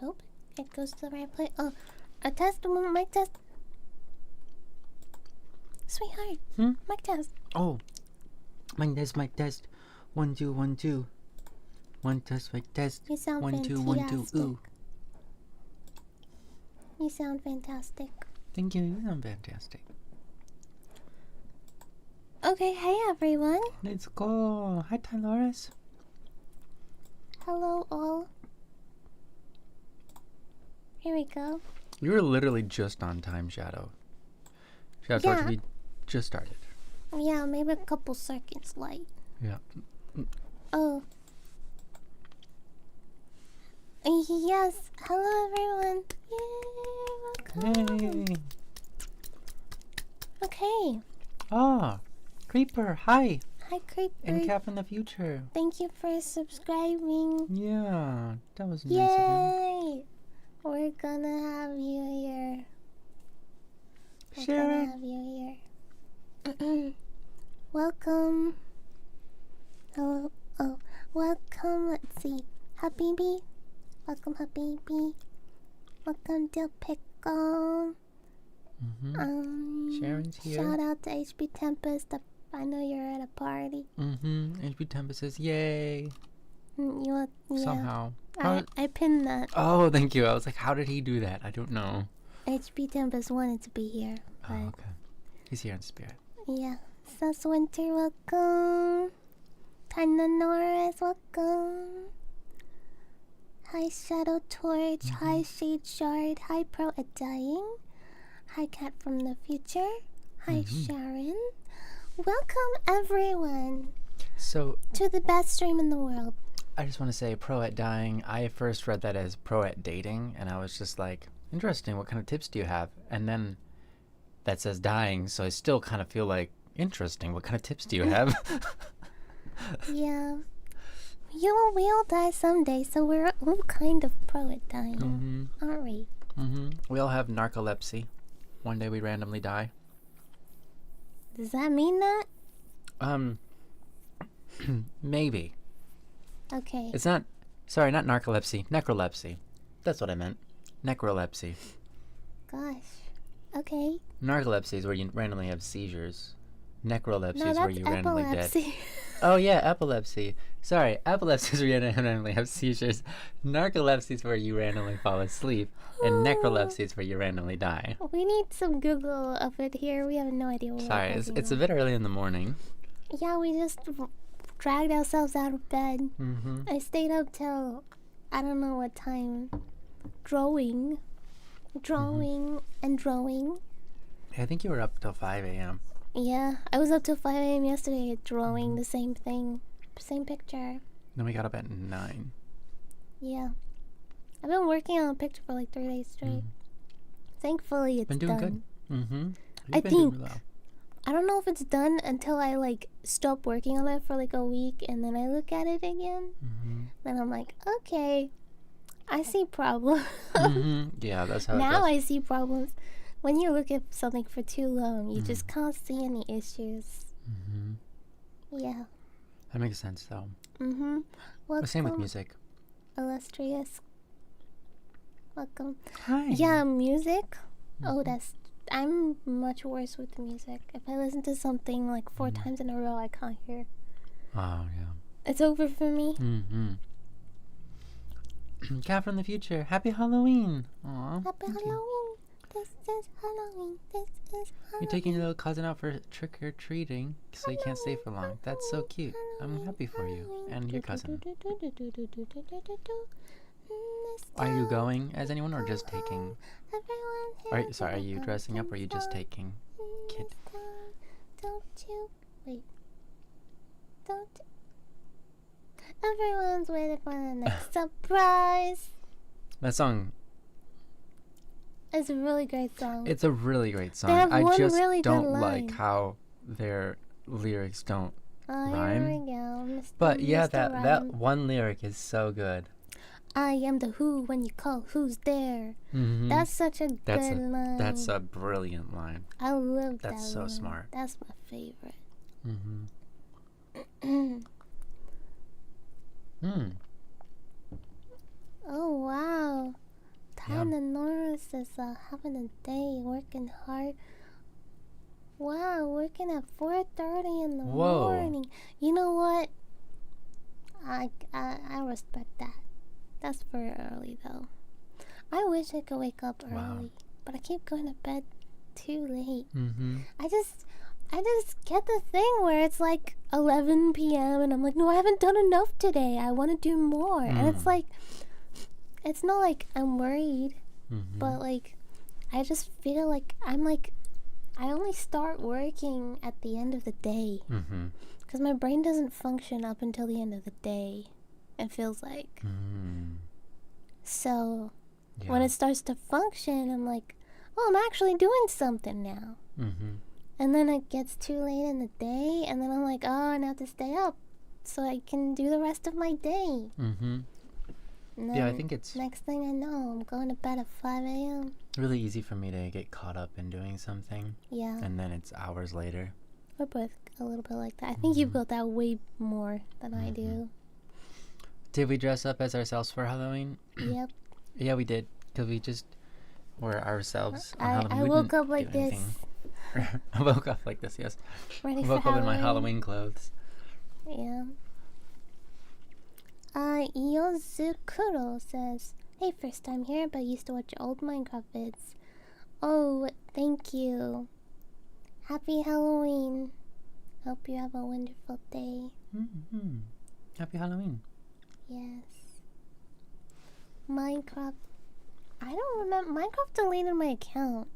hope it goes to the right place. Oh, a test, mic test. Sweetheart, mic test. Oh, mic test. 1 2 1 2. One test, mic test. You sound 1 2 1 2. Ooh. You sound fantastic. Thank you. You sound fantastic. Okay, hey everyone. Let's go. Hi, Tyloris. Hello all. Here we go. You were literally just on time, Shadow. Yeah. We just started. Yeah, maybe a couple seconds late. Yeah. Oh. Yes. Hello everyone. Yay, welcome. Yay. Okay. Ah, Creeper. Hi. Hi Creeper. And Cat from the future. Thank you for subscribing. Yeah, that was nice of Yay! We're gonna have you here. Sharon. We're gonna have you here. Welcome. Hello. Oh, welcome. Let's see. Habibi. Welcome, Habibi. Welcome, Dill Pickle. Sharon's here. Shout out to HB Tempest. I know you're at a party. HB Tempest says, yay. Yeah. Somehow. I pinned that. Oh, thank you. I was like, how did he do that? I don't know. HB Tempest wanted to be here. Oh, okay. He's here in spirit. Yeah. Sus Winter, welcome. Tina Norris, welcome. Hi Shadow Torch. Hi Shade Shard. Hi Pro at Dying. Hi Cat from the Future. Hi Sharon. Welcome everyone. So to the best stream in the world. I just want to say Pro at Dying. I first read that as Pro at Dating, and I was just like, interesting, what kind of tips do you have? And then that says dying, so I still kind of feel like, interesting, what kind of tips do you have? Yeah. We all die someday, so we're all kind of pro at dying, aren't we? We all have narcolepsy. One day we randomly die. Does that mean that? Maybe. Okay. It's not, sorry, not narcolepsy, necrolepsy. That's what I meant. Necrolepsy. Gosh. Okay. Narcolepsy is where you randomly have seizures. Necrolepsy No, is where you randomly dead. epilepsy. Oh yeah, epilepsy. Sorry, epilepsy is where you randomly have seizures. Narcolepsy is where you randomly fall asleep. And necrolepsy is where you randomly die. We need some Google of it here. We have no idea what Sorry, we're it's a bit early in the morning. Yeah, we just dragged ourselves out of bed. I stayed up till I don't know what time. Drawing. I think you were up till 5 a.m. Yeah, I was up till 5 a.m. yesterday drawing the same thing. Same picture. Then we got up at 9. Yeah. I've been working on a picture for like 3 days straight. Thankfully, it's been doing done. good. I think. I don't know if it's done until I like stop working on it for like a week and then I look at it again. Then I'm like, okay, I see problems. Yeah, that's how now it goes. I see problems. When you look at something for too long, you just can't see any issues. Yeah. That makes sense, though. Welcome, Same with music. Illustrious. Welcome. Hi. Yeah, music. Oh, I'm much worse with music. If I listen to something like 4 times in a row, I can't hear. Oh, yeah. It's over for me. Cat from the future. Happy Halloween. Aw. Happy Halloween. This is Halloween. This is Halloween. You're taking your little cousin out for trick-or-treating so you can't stay for long. That's so cute. I'm happy for you and your cousin. Are you going as anyone or just taking? Are you dressing up or are you just taking kid? Don't you wait. Don't. Everyone's waiting for the next surprise. That song. It's a really great song. It's a really great song. They have I one just really good don't line. like how their lyrics don't rhyme. Here we go, Mr. But yeah, Mr. that Rhyme. one lyric is so good. I am the who when you call who's there. That's such a good line. That's a brilliant line. I love that. That's so line. smart. That's my favorite. Hmm. Oh wow. And then Nora says, having a day, working hard. Wow, working at 4:30 in the morning. You know what? I respect that. That's very early though. I wish I could wake up early, but I keep going to bed too late. I just get the thing where it's like 11 p.m. and I'm like, no, I haven't done enough today. I want to do more. And it's like, it's not like I'm worried, but like, I just feel like I'm like, I only start working at the end of the day. Because my brain doesn't function up until the end of the day. It feels like. So, when it starts to function, I'm like, oh, I'm actually doing something now. And then it gets too late in the day, and then I'm like, oh, I have to stay up so I can do the rest of my day. Yeah, I think it's... Next thing I know, I'm going to bed at 5 a.m. really easy for me to get caught up in doing something. Yeah. And then it's hours later. We're both a little bit like that. I think you've got that way more than I do. Did we dress up as ourselves for Halloween? Yep. Yeah, we did. Because we just were ourselves on Halloween. I woke up like this. I woke up like this, yes. Ready I woke for up in my Halloween. Halloween clothes. Yeah. Yozukuro says, hey, first time here, but used to watch old Minecraft vids. Oh, thank you. Happy Halloween. Hope you have a wonderful day. Happy Halloween. Yes. Minecraft. I don't remember. Minecraft deleted my account.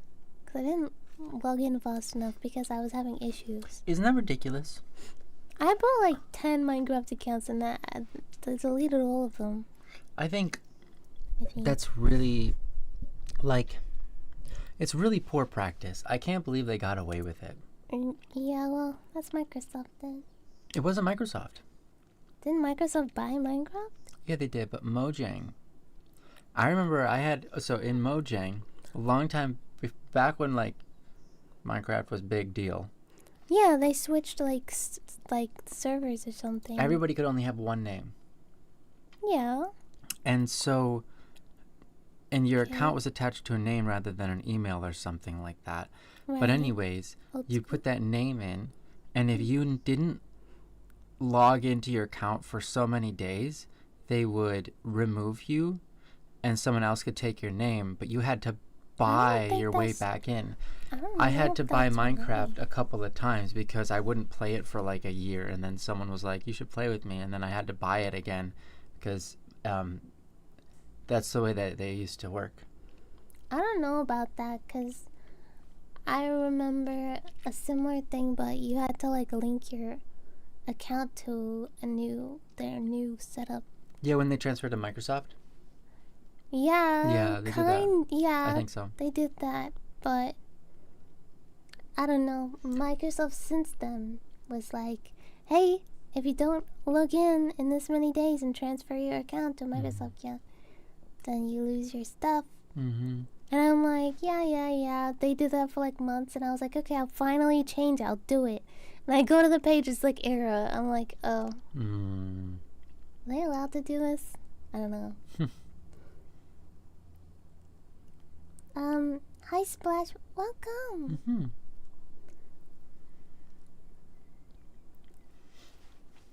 Because I didn't log in fast enough because I was having issues. Isn't that ridiculous? I bought like 10 Minecraft accounts and I deleted all of them. I think that's really, like, it's really poor practice. I can't believe they got away with it. Yeah, well, that's Microsoft then. It wasn't Microsoft. Didn't Microsoft buy Minecraft? Yeah, they did, but Mojang. I remember in Mojang, a long time, back when, like, Minecraft was big deal. Yeah, they switched, like servers or something. Everybody could only have one name. Yeah. And so, and your account was attached to a name rather than an email or something like that. Right. But anyways, you put that name in, and if you didn't log into your account for so many days, they would remove you, and someone else could take your name, but you had to buy your way back in. I had to buy Minecraft a couple of times because I wouldn't play it for like a year, and then someone was like, you should play with me, and then I had to buy it again because that's the way that they used to work. I don't know about that because I remember a similar thing, but you had to like link your account to their new setup. Yeah, when they transferred to Microsoft? Yeah, they did that. Yeah, I think so. They did that, but I don't know. Microsoft since then was like, hey, if you don't log in this many days and transfer your account to Microsoft, then you lose your stuff. And I'm like, yeah. They did that for like months, and I was like, okay, I'll finally change. I'll do it. And I go to the page, it's like error. I'm like, oh. Are they allowed to do this? I don't know. Hi Splash, welcome.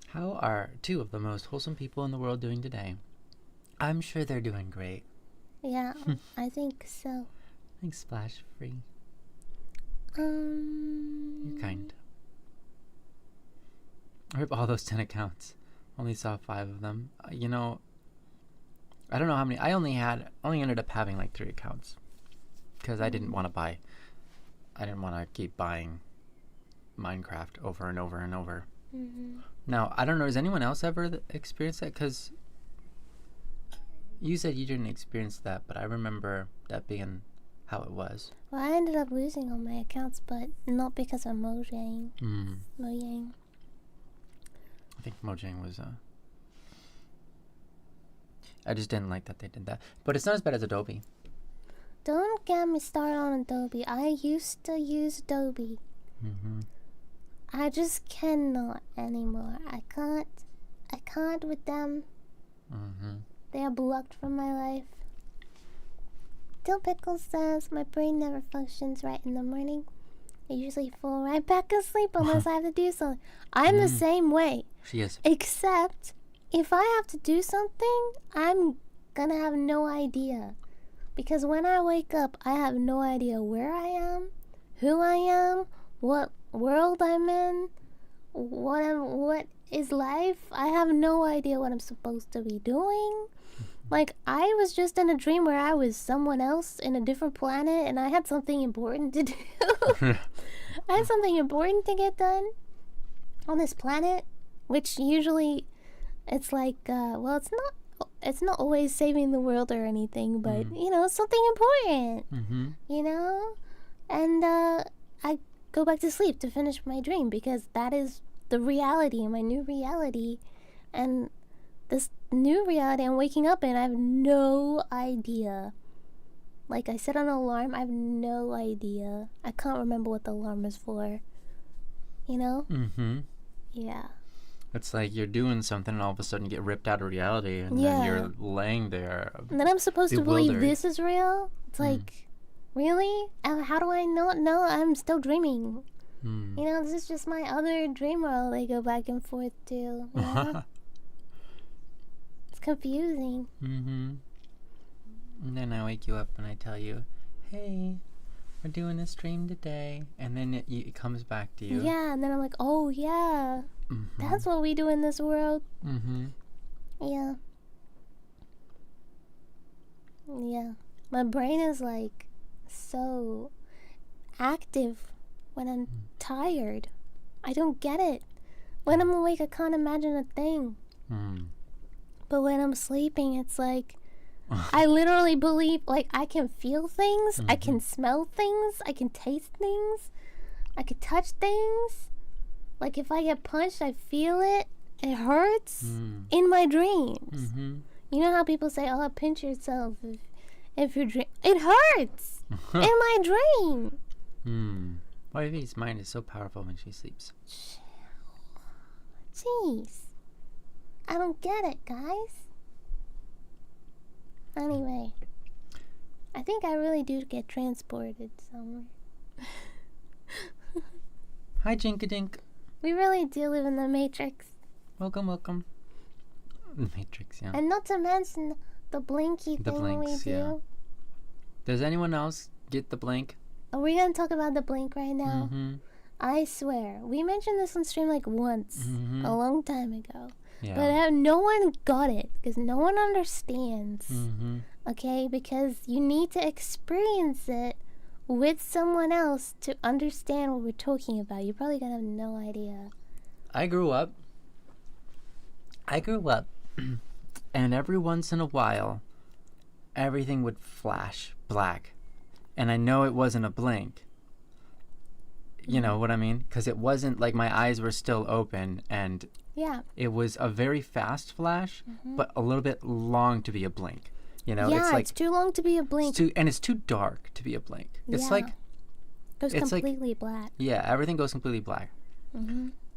How are two of the most wholesome people in the world doing today? I'm sure they're doing great. Yeah, I think so. Thanks, Splash Free. You're kind. I ripped all those 10 accounts. Only saw 5 of them. You know, I don't know how many. I only ended up having like 3 accounts. Because I didn't want to buy. I didn't want to keep buying Minecraft over and over and over. Now, I don't know, has anyone else ever experienced that? Because you said you didn't experience that, but I remember that being how it was. Well, I ended up losing all my accounts, but not because of Mojang. Mojang. I think Mojang was... I just didn't like that they did that. But it's not as bad as Adobe. Don't get me started on Adobe. I used to use Adobe. I just cannot anymore. I can't with them. They are blocked from my life. Dill Pickle says, my brain never functions right in the morning. I usually fall right back asleep unless I have to do something. I'm the same way. She is. Except, if I have to do something, I'm gonna have no idea. Because when I wake up, I have no idea where I am, who I am, what world I'm in, what is life. I have no idea what I'm supposed to be doing. Like, I was just in a dream where I was someone else in a different planet and I had something important to do. I had something important to get done on this planet, which usually it's like, well, it's not always saving the world or anything, but, you know, something important, you know? And I go back to sleep to finish my dream because that is the reality, my new reality. And this new reality I'm waking up in, I have no idea. Like, I set an alarm, I have no idea. I can't remember what the alarm is for. You know? Yeah. It's like you're doing something and all of a sudden you get ripped out of reality and then you're laying there. And then I'm supposed to believe this is real? It's like, really? How do I not know I'm still dreaming? You know, this is just my other dream world I go back and forth to. You know? It's confusing. And then I wake you up and I tell you, hey, we're doing this stream today. And then it comes back to you. Yeah, and then I'm like, oh, yeah. That's what we do in this world. Yeah. Yeah. My brain is like so active when I'm tired. I don't get it. When I'm awake, I can't imagine a thing. But when I'm sleeping, it's like I literally believe, like, I can feel things, I can smell things, I can taste things, I can touch things. Like, if I get punched, I feel it. It hurts in my dreams. You know how people say, oh, pinch yourself if you're dreaming. It hurts in my dream. Vi's mind is so powerful when she sleeps. Jeez. I don't get it, guys. Anyway, I think I really do get transported somewhere. Hi, Jinkadink. We really do live in the Matrix. Welcome. The Matrix, yeah. And not to mention the blinky thing we do. Yeah. Does anyone else get the blink? Are we going to talk about the blink right now? I swear. We mentioned this on stream like once, a long time ago. Yeah. But no one got it, because no one understands. Okay? Because you need to experience it with someone else to understand what we're talking about. You're probably going to have no idea. I grew up, and every once in a while, everything would flash black. And I know it wasn't a blink. You know what I mean? Because it wasn't like my eyes were still open, and it was a very fast flash, but a little bit long to be a blink. You know, yeah, it's like it's too long to be a blink. It's too dark to be a blink. It's like goes completely black. Yeah, everything goes completely black.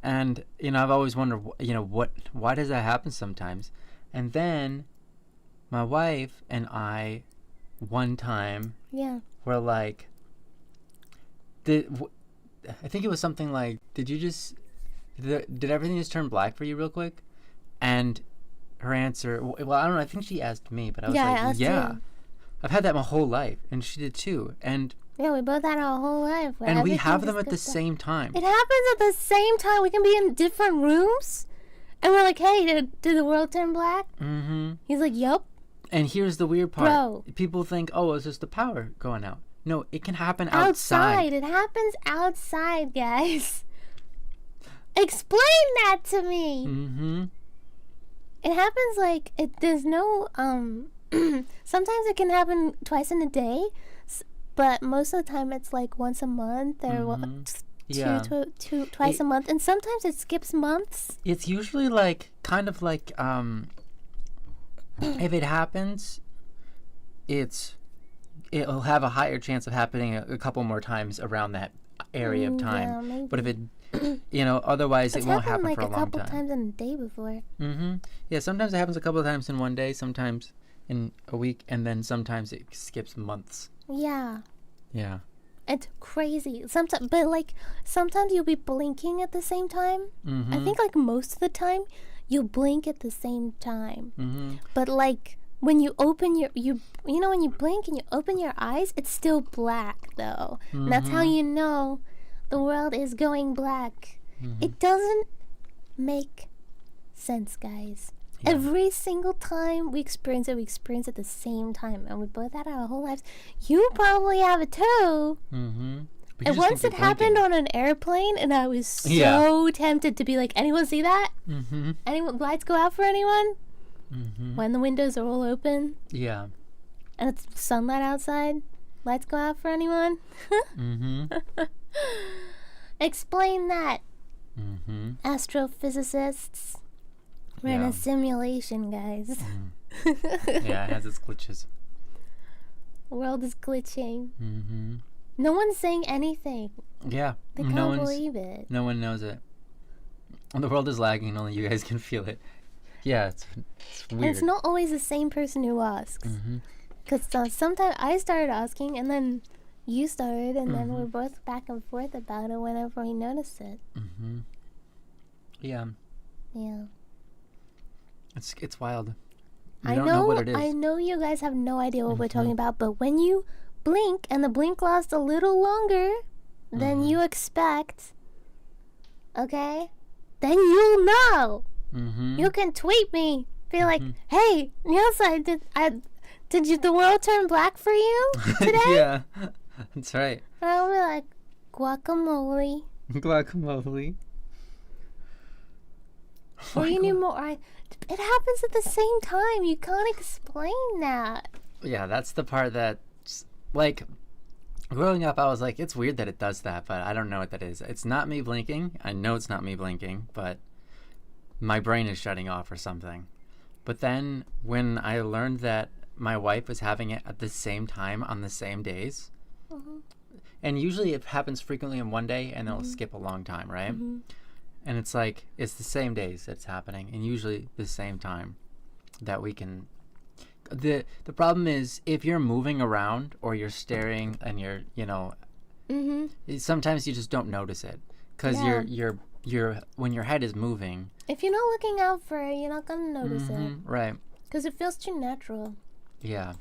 And you know, I've always wondered, you know, why does that happen sometimes? And then my wife and I, one time, were like, I think it was something like, did everything just turn black for you real quick? And her answer, well, I don't know, I think she asked me, but I was like, yeah, I've had that my whole life, and she did too. And yeah, we both had our whole life. And we have them at the same time. It happens at the same time. We can be in different rooms, and we're like, hey, did the world turn black? He's like, yup. And here's the weird part. Bro. People think, oh, it's just the power going out. No, it can happen outside. It happens outside, guys. Explain that to me. It happens like, there's no, sometimes it can happen twice in a day, but most of the time it's like once a month or twice a month, and sometimes it skips months. It's usually like, kind of like, if it happens, it'll have a higher chance of happening a couple more times around that area of time. Yeah, maybe. But if it, you know, otherwise it won't happen like for a long time. It's happened like a couple times in a day before. Yeah, sometimes it happens a couple of times in one day, sometimes in a week, and then sometimes it skips months. Yeah. Yeah. It's crazy. Sometimes, but like sometimes you'll be blinking at the same time. Mm-hmm. I think like most of the time you blink at the same time. Mm-hmm. But like when you open you know when you blink and you open your eyes, it's still black though. Mm-hmm. And that's how you know the world is going black. Mm-hmm. It doesn't make sense, guys. Yeah. Every single time we experience it the same time, and we both had our whole lives. You probably have it too. Mm-hmm. And once it happened on an airplane, and I was so tempted to be like, anyone see that? Mm-hmm. Anyone, lights go out for anyone? Mm-hmm. When the windows are all open Yeah. and it's sunlight outside, lights go out for anyone? Mm-hmm. Explain that, Mm-hmm. astrophysicists. We're in Yeah. a simulation, guys. Yeah, it has its glitches. World is glitching. Mm-hmm. No one's saying anything. Yeah. They can't believe it. No one knows it. The world is lagging, and only you guys can feel it. Yeah, it's weird. And it's not always the same person who asks. Mm-hmm. Because sometimes I started asking, and then you started, and then Mhm. we're both back and forth about it whenever we notice it. Mm-hmm. Yeah, Yeah. it's wild. I don't know what it is. I know you guys have no idea what we're Mhm. talking about, but when you blink and the blink lasts a little longer than Mhm. you expect, okay, then you'll know. Mm-hmm. You can tweet me, be like, Mhm. "Hey, Nielsa, did the world turn black for you today?" Yeah, that's right. And I'll be like, "Guacamole." Guacamole. Or you need more. It happens at the same time. You can't explain that. Yeah, that's the part that, like, growing up, I was like, it's weird that it does that, but I don't know what that is. It's not me blinking. I know it's not me blinking, but my brain is shutting off or something. But then when I learned that my wife was having it at the same time on the same days, Mhm. and usually it happens frequently in one day and it'll skip a long time, right? Mhm. And it's like, it's the same days that's happening, and usually the same time that we can. The problem is, if you're moving around or you're staring and you're, Mhm. sometimes you just don't notice it because Yeah. you're when your head is moving. If you're not looking out for it, you're not gonna notice it Mhm, right. because it feels too natural. Yeah.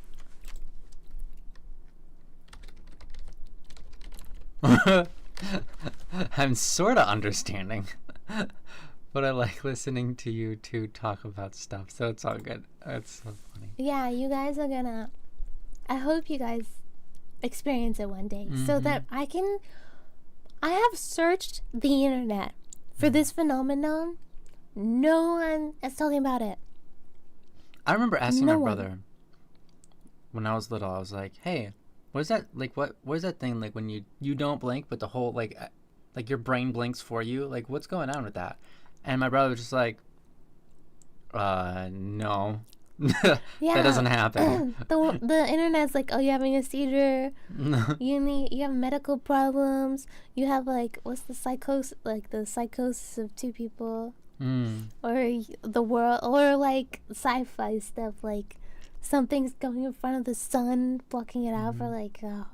I'm sort of understanding, but I like listening to you two talk about stuff, so it's all good. It's so funny. Yeah, you guys are gonna. I hope you guys experience it one day so that I have searched the internet for this phenomenon. No one is talking about it. I remember asking No my one. brother when I was little. I was like, "Hey, what is that? Like, what is that thing? Like when you don't blink, but the whole like your brain blinks for you? Like, what's going on with that?" And my brother was just like, no, that doesn't happen." the internet's like, oh, you're having a seizure. You have medical problems. You have like what's the psychosis of two people, or the world, or like sci-fi stuff like something's going in front of the sun, blocking it out for like a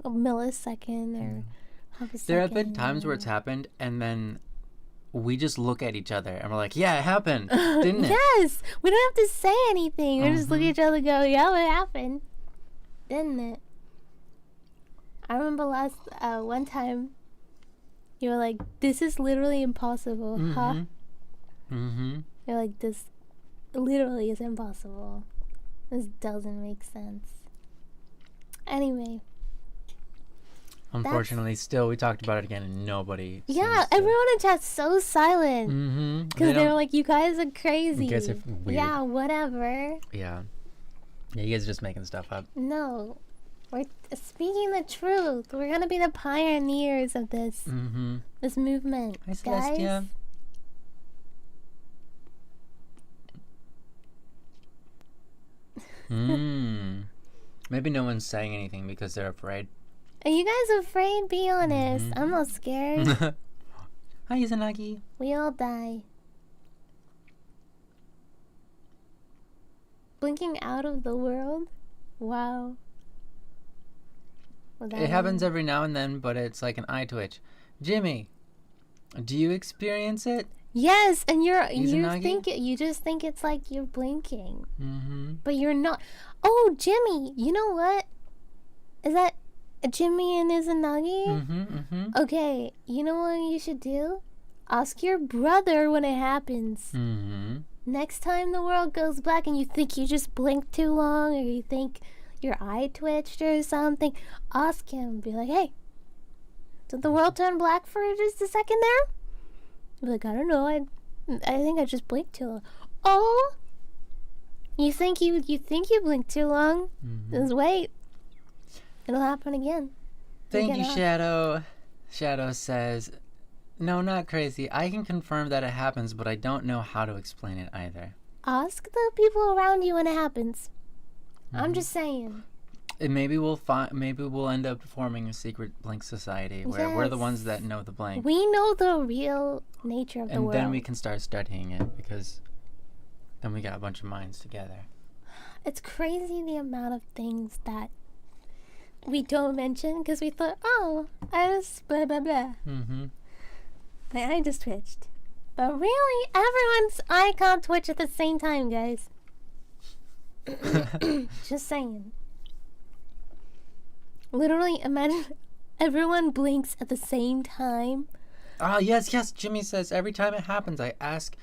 millisecond or half a second. There have been times where it's happened, and then we just look at each other and we're like, "Yeah, it happened, didn't it?" Yes, we don't have to say anything. We just look at each other and go, "Yeah, it happened, didn't it?" I remember one time, you were like, "This is literally impossible, huh?" Mm-hmm. You're like, "This literally is impossible. This doesn't make sense." Anyway, Unfortunately, still, we talked about it again, and nobody. yeah, everyone in chat's so silent Mm-hmm. because they were like, "You guys are crazy." You guys are weird. Yeah, whatever. Yeah, you guys are just making stuff up. No, we're speaking the truth. We're gonna be the pioneers of this Mm-hmm. this movement, Hi, guys. Celestia. Maybe no one's saying anything because they're afraid. Are you guys afraid? Be honest. I'm not scared. Hi, Izanagi. We all die. Blinking out of the world? Wow. Well, It happens every now and then, but it's like an eye twitch. Jimmy, do you experience it? Yes, and you Izanagi? you just think it's like you're blinking, Mm-hmm. but you're not. Oh, Jimmy, you know what? Is that Jimmy and Izanagi? Mm-hmm. Mm-hmm. Okay, you know what you should do? Ask your brother when it happens. Mm-hmm. Next time the world goes black and you think you just blinked too long, or you think your eye twitched or something, ask him. Be like, hey, did the world turn black for just a second there? Be like, I don't know. I think I just blinked too long. Oh, you think you blinked too long? Mm-hmm. Just wait. It'll happen again. Thank you, Up. Shadow. Shadow says, no, not crazy. I can confirm that it happens, but I don't know how to explain it either. Ask the people around you when it happens. I'm just saying. And maybe we'll end up forming a secret Blink society where we're the ones that know the blank. We know the real nature of the world. And then we can start studying it, because then we got a bunch of minds together. It's crazy the amount of things that we don't mention because we thought, oh, I just blah blah blah. Mm-hmm. My eye just twitched. But really, everyone's eye can't twitch at the same time, guys. Just saying. Literally, imagine everyone blinks at the same time. Ah, yes. Jimmy says, every time it happens, I ask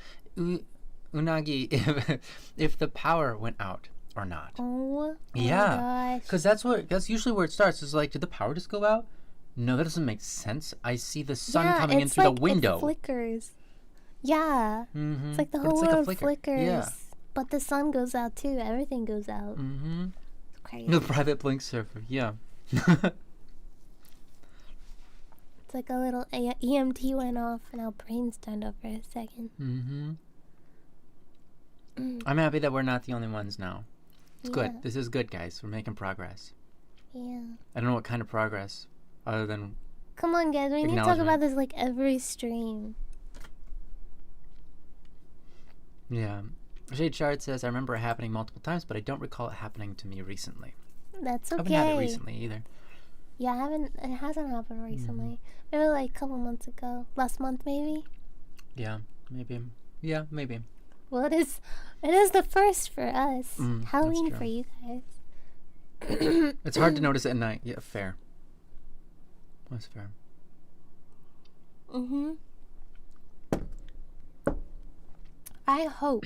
Unagi if the power went out or not. Oh my Yeah, gosh. because that's usually where it starts. It's like, did the power just go out? No, that doesn't make sense. I see the sun coming in through the window. It flickers. Yeah. Mm-hmm. It's like the But whole it's like a world flicker. flickers. Yeah. But the sun goes out too. Everything goes out. Mm-hmm. It's crazy. The private blink server. Yeah. It's like a little EMT went off and our brains turned off for a second. Mm-hmm. I'm happy that we're not the only ones now. It's good. Yeah. This is good, guys. We're making progress. Yeah. I don't know what kind of progress, other than Come on, guys. We need to talk Acknowledgement. about this like every stream. yeah. Shade Shard says, I remember it happening multiple times, but I don't recall it happening to me recently. That's I haven't okay. had it recently either. Yeah, it hasn't happened recently. Maybe like a couple months ago. Last month, maybe. Yeah, maybe. Yeah, maybe. Well, it is the first for us. That's Halloween true. for you guys. It's hard to notice at night. Yeah, fair. That's fair. Mm-hmm. I hope.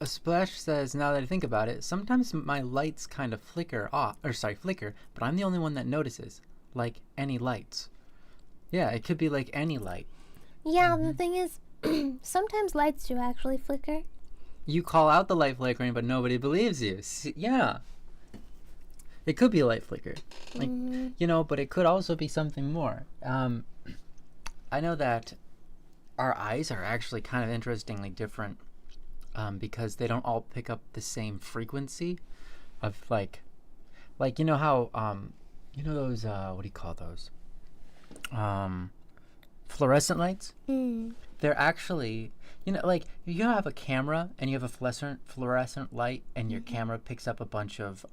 A Splash says, now that I think about it, sometimes my lights kind of flicker, but I'm the only one that notices. Like any lights. Yeah, it could be like any light. Yeah, the thing is, sometimes lights do actually flicker. You call out the light flickering, but nobody believes you. Yeah. It could be a light flicker. Like, but it could also be something more. I know that our eyes are actually kind of interestingly different, because they don't all pick up the same frequency of like you know how those what do you call those, fluorescent lights? They're actually, like you have a camera and you have a fluorescent light and your camera picks up a bunch of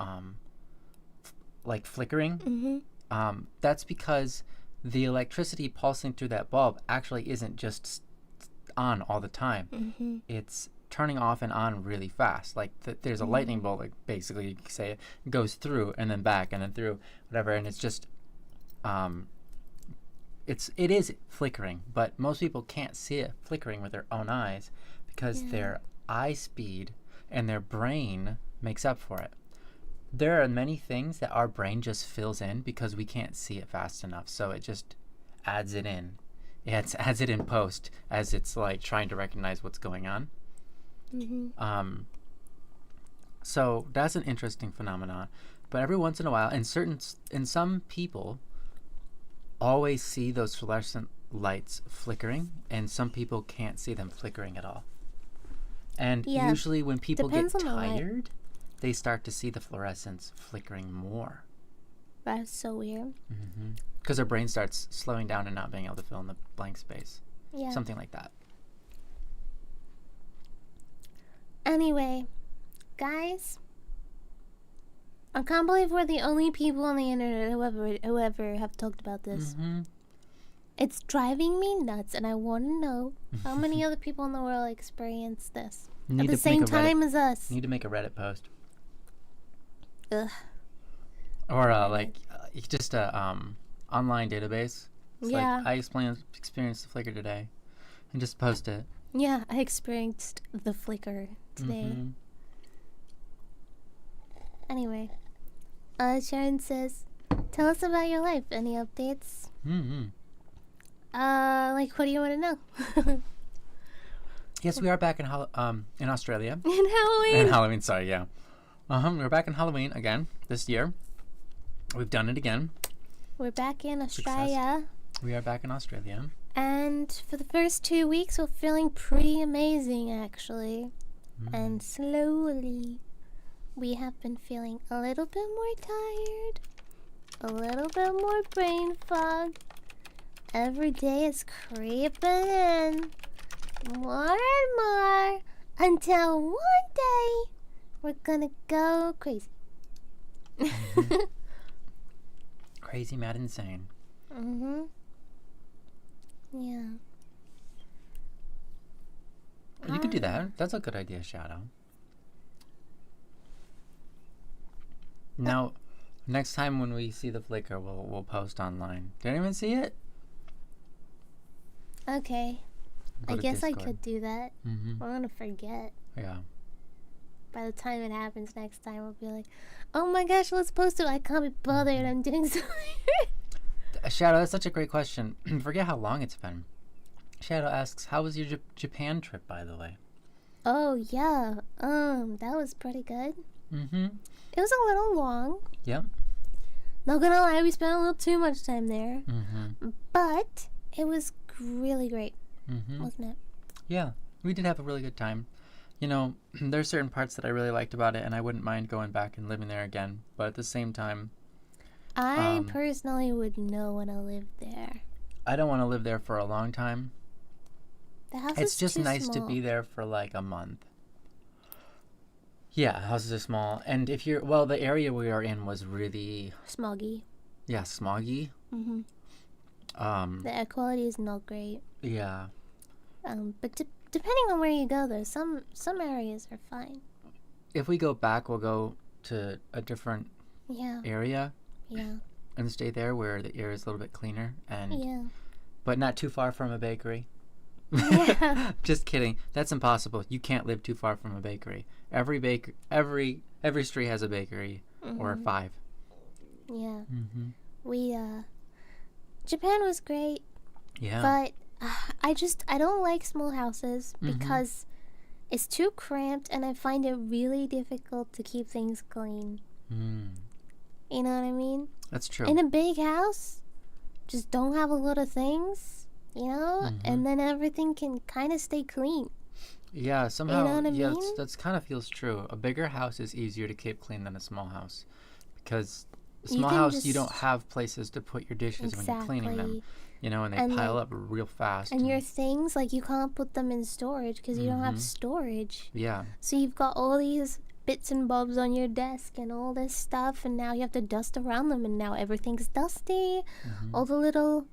like flickering. That's because the electricity pulsing through that bulb actually isn't just on all the time. It's turning off and on really fast. Like there's a lightning bolt, like basically you could say it goes through and then back and then through whatever, and it's just it is flickering, but most people can't see it flickering with their own eyes because their eye speed and their brain makes up for it. There are many things that our brain just fills in because we can't see it fast enough, so it just adds it in. It adds it in post as it's like trying to recognize what's going on. So that's an interesting phenomenon. But every once in a while, in some people always see those fluorescent lights flickering, and some people can't see them flickering at all. And usually when people get tired, they start to see the fluorescence flickering more. That's so weird. Because their brain starts slowing down and not being able to fill in the blank space. Yeah. Something like that. Anyway, Guys, I can't believe we're the only people on the internet whoever have talked about this. Mm-hmm. It's driving me nuts, and I want to know how many other people in the world experience this at the same time as us. You need to make a Reddit post. Ugh. Or just a online database. It's Yeah. like I experienced the Flickr today, and just post it. Yeah, I experienced the Flickr today. Mm-hmm. Anyway, Sharon says, "Tell us about your life. Any updates? Mm-hmm. Like, what do you want to know?" Yes, we are back in Australia. In Halloween. In Halloween, sorry, yeah. We're back in Halloween again this year. We've done it again. We're back in Australia. We are back in Australia. And for the first 2 weeks, we're feeling pretty amazing, actually. And slowly, we have been feeling a little bit more tired, a little bit more brain fog. Every day is creeping in more and more until one day we're gonna go crazy. Crazy, mad, insane. Mm-hmm. Yeah. You could do that. That's a good idea, Shadow. Now, next time when we see the Flickr, we'll post online. Did anyone see it? Okay. Go I to guess I Discord. could do that. Mm-hmm. I'm gonna forget. Yeah. By the time it happens next time, I'll be like, oh my gosh, let's post it. I can't be bothered. I'm doing something. Shadow, that's such a great question. Forget how long it's been. Shadow asks, how was your Japan trip, by the way? Oh, yeah. That was pretty good. Mm-hmm. It was a little long. Yep. Not gonna lie, we spent a little too much time there. Mm-hmm. But it was really great, Mm-hmm. wasn't it? Yeah, we did have a really good time. You know, there's certain parts that I really liked about it, and I wouldn't mind going back and living there again. But at the same time, I personally would not want to live there. I don't want to live there for a long time. The house It's is just too nice to small. be there for like a month. Yeah, houses are small. And if you're, well, the area we are in was really, Smoggy. yeah, smoggy. Mm-hmm. The air quality is not great. Yeah. But depending on where you go, though, some areas are fine. If we go back, we'll go to a different Yeah. area Yeah. and stay there where the air is a little bit cleaner and Yeah. but not too far from a bakery. Yeah. Just kidding. That's impossible. You can't live too far from a bakery. Every street has a bakery or 5. Yeah. Mm-hmm. We Japan was great, Yeah. but I don't like small houses Mhm. because it's too cramped and I find it really difficult to keep things clean. You know what I mean? That's true. In a big house, just don't have a lot of things, you know, and then everything can kind of stay clean. Yeah, somehow. know what I yeah, mean? that's kind of feels true. A bigger house is easier to keep clean than a small house, because a You small can house you just- don't have places to put your dishes when you're cleaning them. Exactly. You know, and they And, pile like- up real fast. And your things, like, you can't put them in storage because you don't have Mhm. storage. Yeah. So you've got all these bits and bobs on your desk and all this stuff, and now you have to dust around them, and now everything's dusty. All the little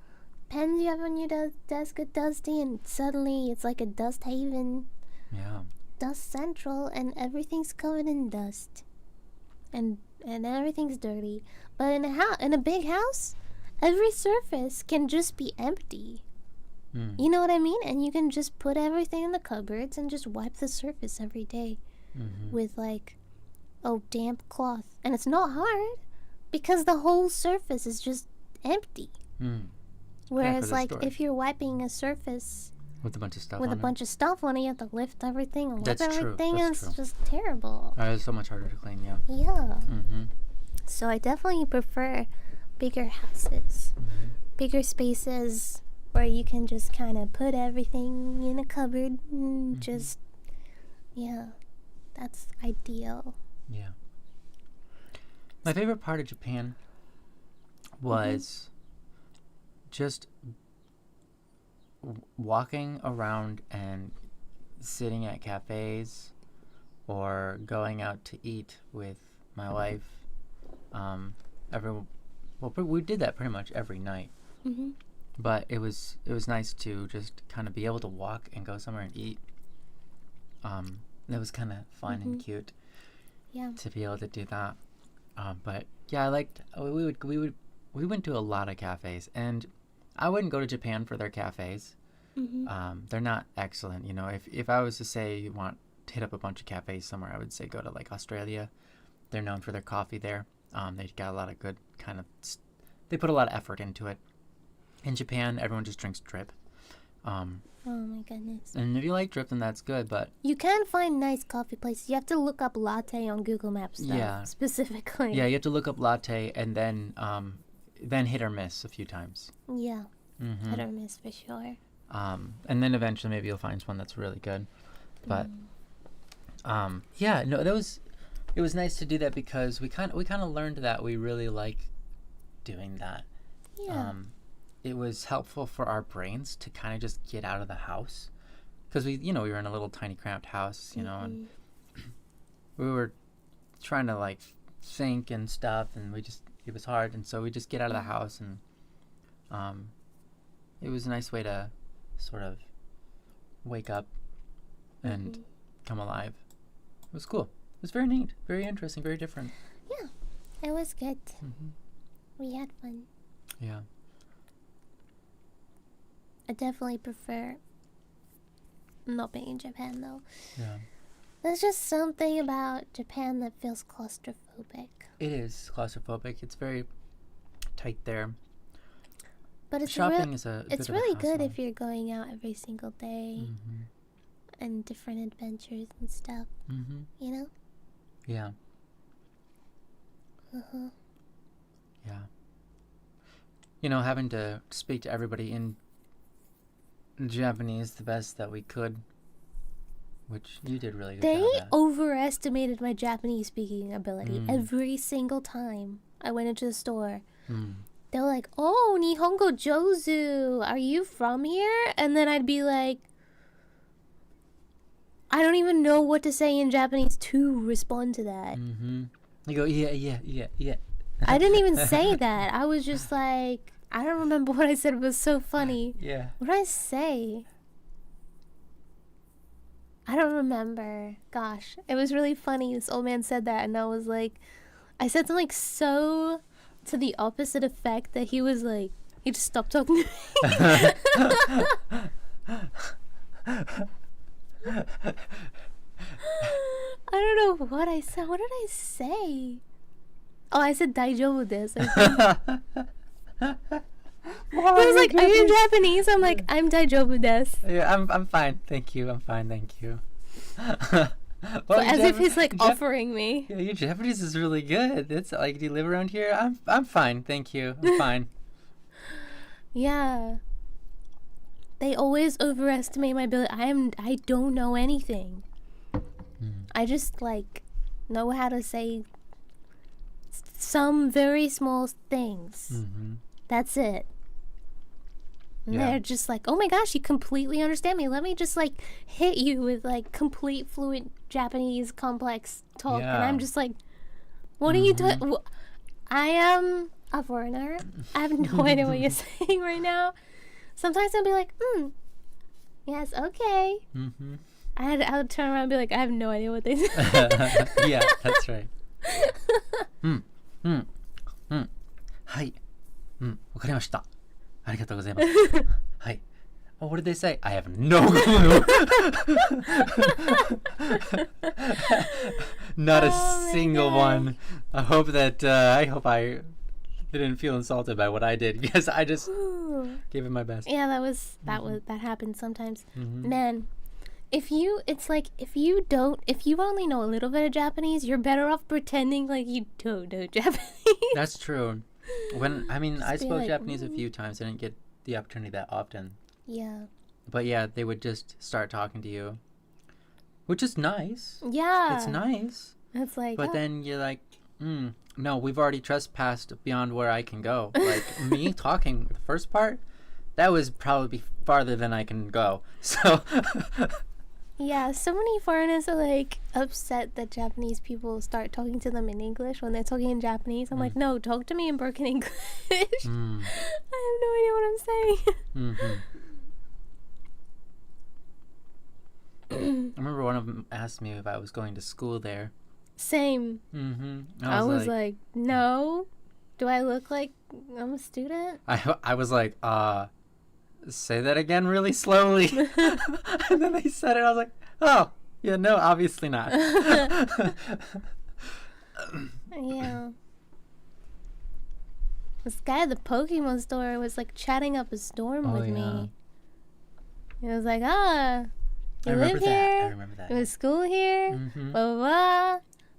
pens you have on your desk are dusty, and suddenly it's like a dust haven, Yeah. dust central, and everything's covered in dust, and everything's dirty. But in a big house, every surface can just be empty. Mm. You know what I mean? And you can just put everything in the cupboards and just wipe the surface every day with like a damp cloth. And it's not hard because the whole surface is just empty. Mm. Whereas the like storage. if you're wiping a surface With a bunch of stuff with a on it. bunch of stuff on it, you have to lift everything and wipe That's true, everything, that's and it's true. just terrible. It's so much harder to clean, yeah. Yeah. Mm-hmm. So I definitely prefer bigger houses, bigger spaces where you can just kind of put everything in a cupboard and just, yeah, that's ideal. Yeah. My favorite part of Japan was just walking around and sitting at cafes or going out to eat with my wife. We did that pretty much every night. Mm-hmm. But it was nice to just kind of be able to walk and go somewhere and eat. It was kind of fun and cute. Yeah. To be able to do that. But yeah, I liked. We went to a lot of cafes, and I wouldn't go to Japan for their cafes. Mm-hmm. They're not excellent. You know, if I was to say you want to hit up a bunch of cafes somewhere, I would say go to like Australia. They're known for their coffee there. They got a lot of good kind of. They put a lot of effort into it. In Japan, everyone just drinks drip. Oh my goodness. And if you like drip, then that's good. But you can find nice coffee places. You have to look up latte on Google Maps, though, yeah, specifically. Yeah, you have to look up latte and then hit or miss a few times. Yeah, Mm-hmm. hit or miss for sure. And then eventually maybe you'll find one that's really good. But yeah, no, it was nice to do that because we kind of learned that we really like doing that. Yeah. It was helpful for our brains to kind of just get out of the house because we were in a little tiny cramped house, and we were trying to like think and stuff, and it was hard, and so we just get out of the house, and it was a nice way to sort of wake up and come alive. It was cool. It was very neat, very interesting, very different. Yeah, it was good. Mm-hmm. We had fun. Yeah. I definitely prefer not being in Japan, though. Yeah. There's just something about Japan that feels claustrophobic. It is claustrophobic. It's very tight there. But it's shopping is a it's bit really of a good hassle. if you're going out every single day and different adventures and stuff. Mm-hmm. You know? Yeah. Uh-huh. Yeah. Having to speak to everybody in Japanese the best that we could, which you did really good They job at. overestimated my Japanese speaking ability every single time I went into the store. They're like, "Oh, Nihongo Jozu, are you from here?" And then I'd be like, I don't even know what to say in Japanese to respond to that. Mm-hmm. You go, yeah. I didn't even say that. I was just like, I don't remember what I said. It was so funny. Yeah. What did I say? I don't remember. Gosh, it was really funny. This old man said that, and I was like, I said something like so to the opposite effect that he was like, he just stopped talking to me. I don't know what I said. What did I say? Oh, I said daijoubu desu. He was like, "Are you Japanese?" I'm like, "I'm daijoubu desu." Yeah, I'm fine. Thank you. I'm fine. Thank you. Well, as if he's like offering me. Yeah, your Japanese is really good. It's like, do you live around here? I'm fine. Thank you. I'm fine. Yeah. They always overestimate my ability. I don't know anything. I just like know how to say some very small things. Mm-hmm. That's it. And Yeah. they're just like, "Oh my gosh, you completely understand me. Let me just like hit you with like complete fluent Japanese complex talk." And Yeah. I'm just like, "What are you doing?" I am a foreigner. I have no idea what you're saying right now. Sometimes I'll be like, yes, okay. Mm-hmm. I would turn around and be like, I have no idea what they said. Yeah, that's right. はい。わかりました。ありがとうございます。はい。Oh, what did they say? I have no clue. Not a single one. I hope I didn't feel insulted by what I did because I just gave it my best. Yeah, that happens sometimes. Mm-hmm. Man, if you only know a little bit of Japanese, you're better off pretending like you don't know Japanese. That's true. I be spoke like, Japanese a few times. I didn't get the opportunity that often. Yeah. But yeah, they would just start talking to you, which is nice. Yeah. It's nice. It's like, But then you're like, no, we've already trespassed beyond where I can go. Like me talking the first part, that was probably farther than I can go. So Yeah, so many foreigners are like upset that Japanese people start talking to them in English when they're talking in Japanese. I'm like, no, talk to me in broken English. I have no idea what I'm saying. I remember one of them asked me if I was going to school there. Same. I was like, no. Do I look like I'm a student? I was like, say that again really slowly. And then they said it. I was like, oh, yeah, no, obviously not. Yeah. This guy at the Pokemon store was like chatting up a storm with me. He was like, you live here? I remember that. You went to school here? Blah, blah, blah.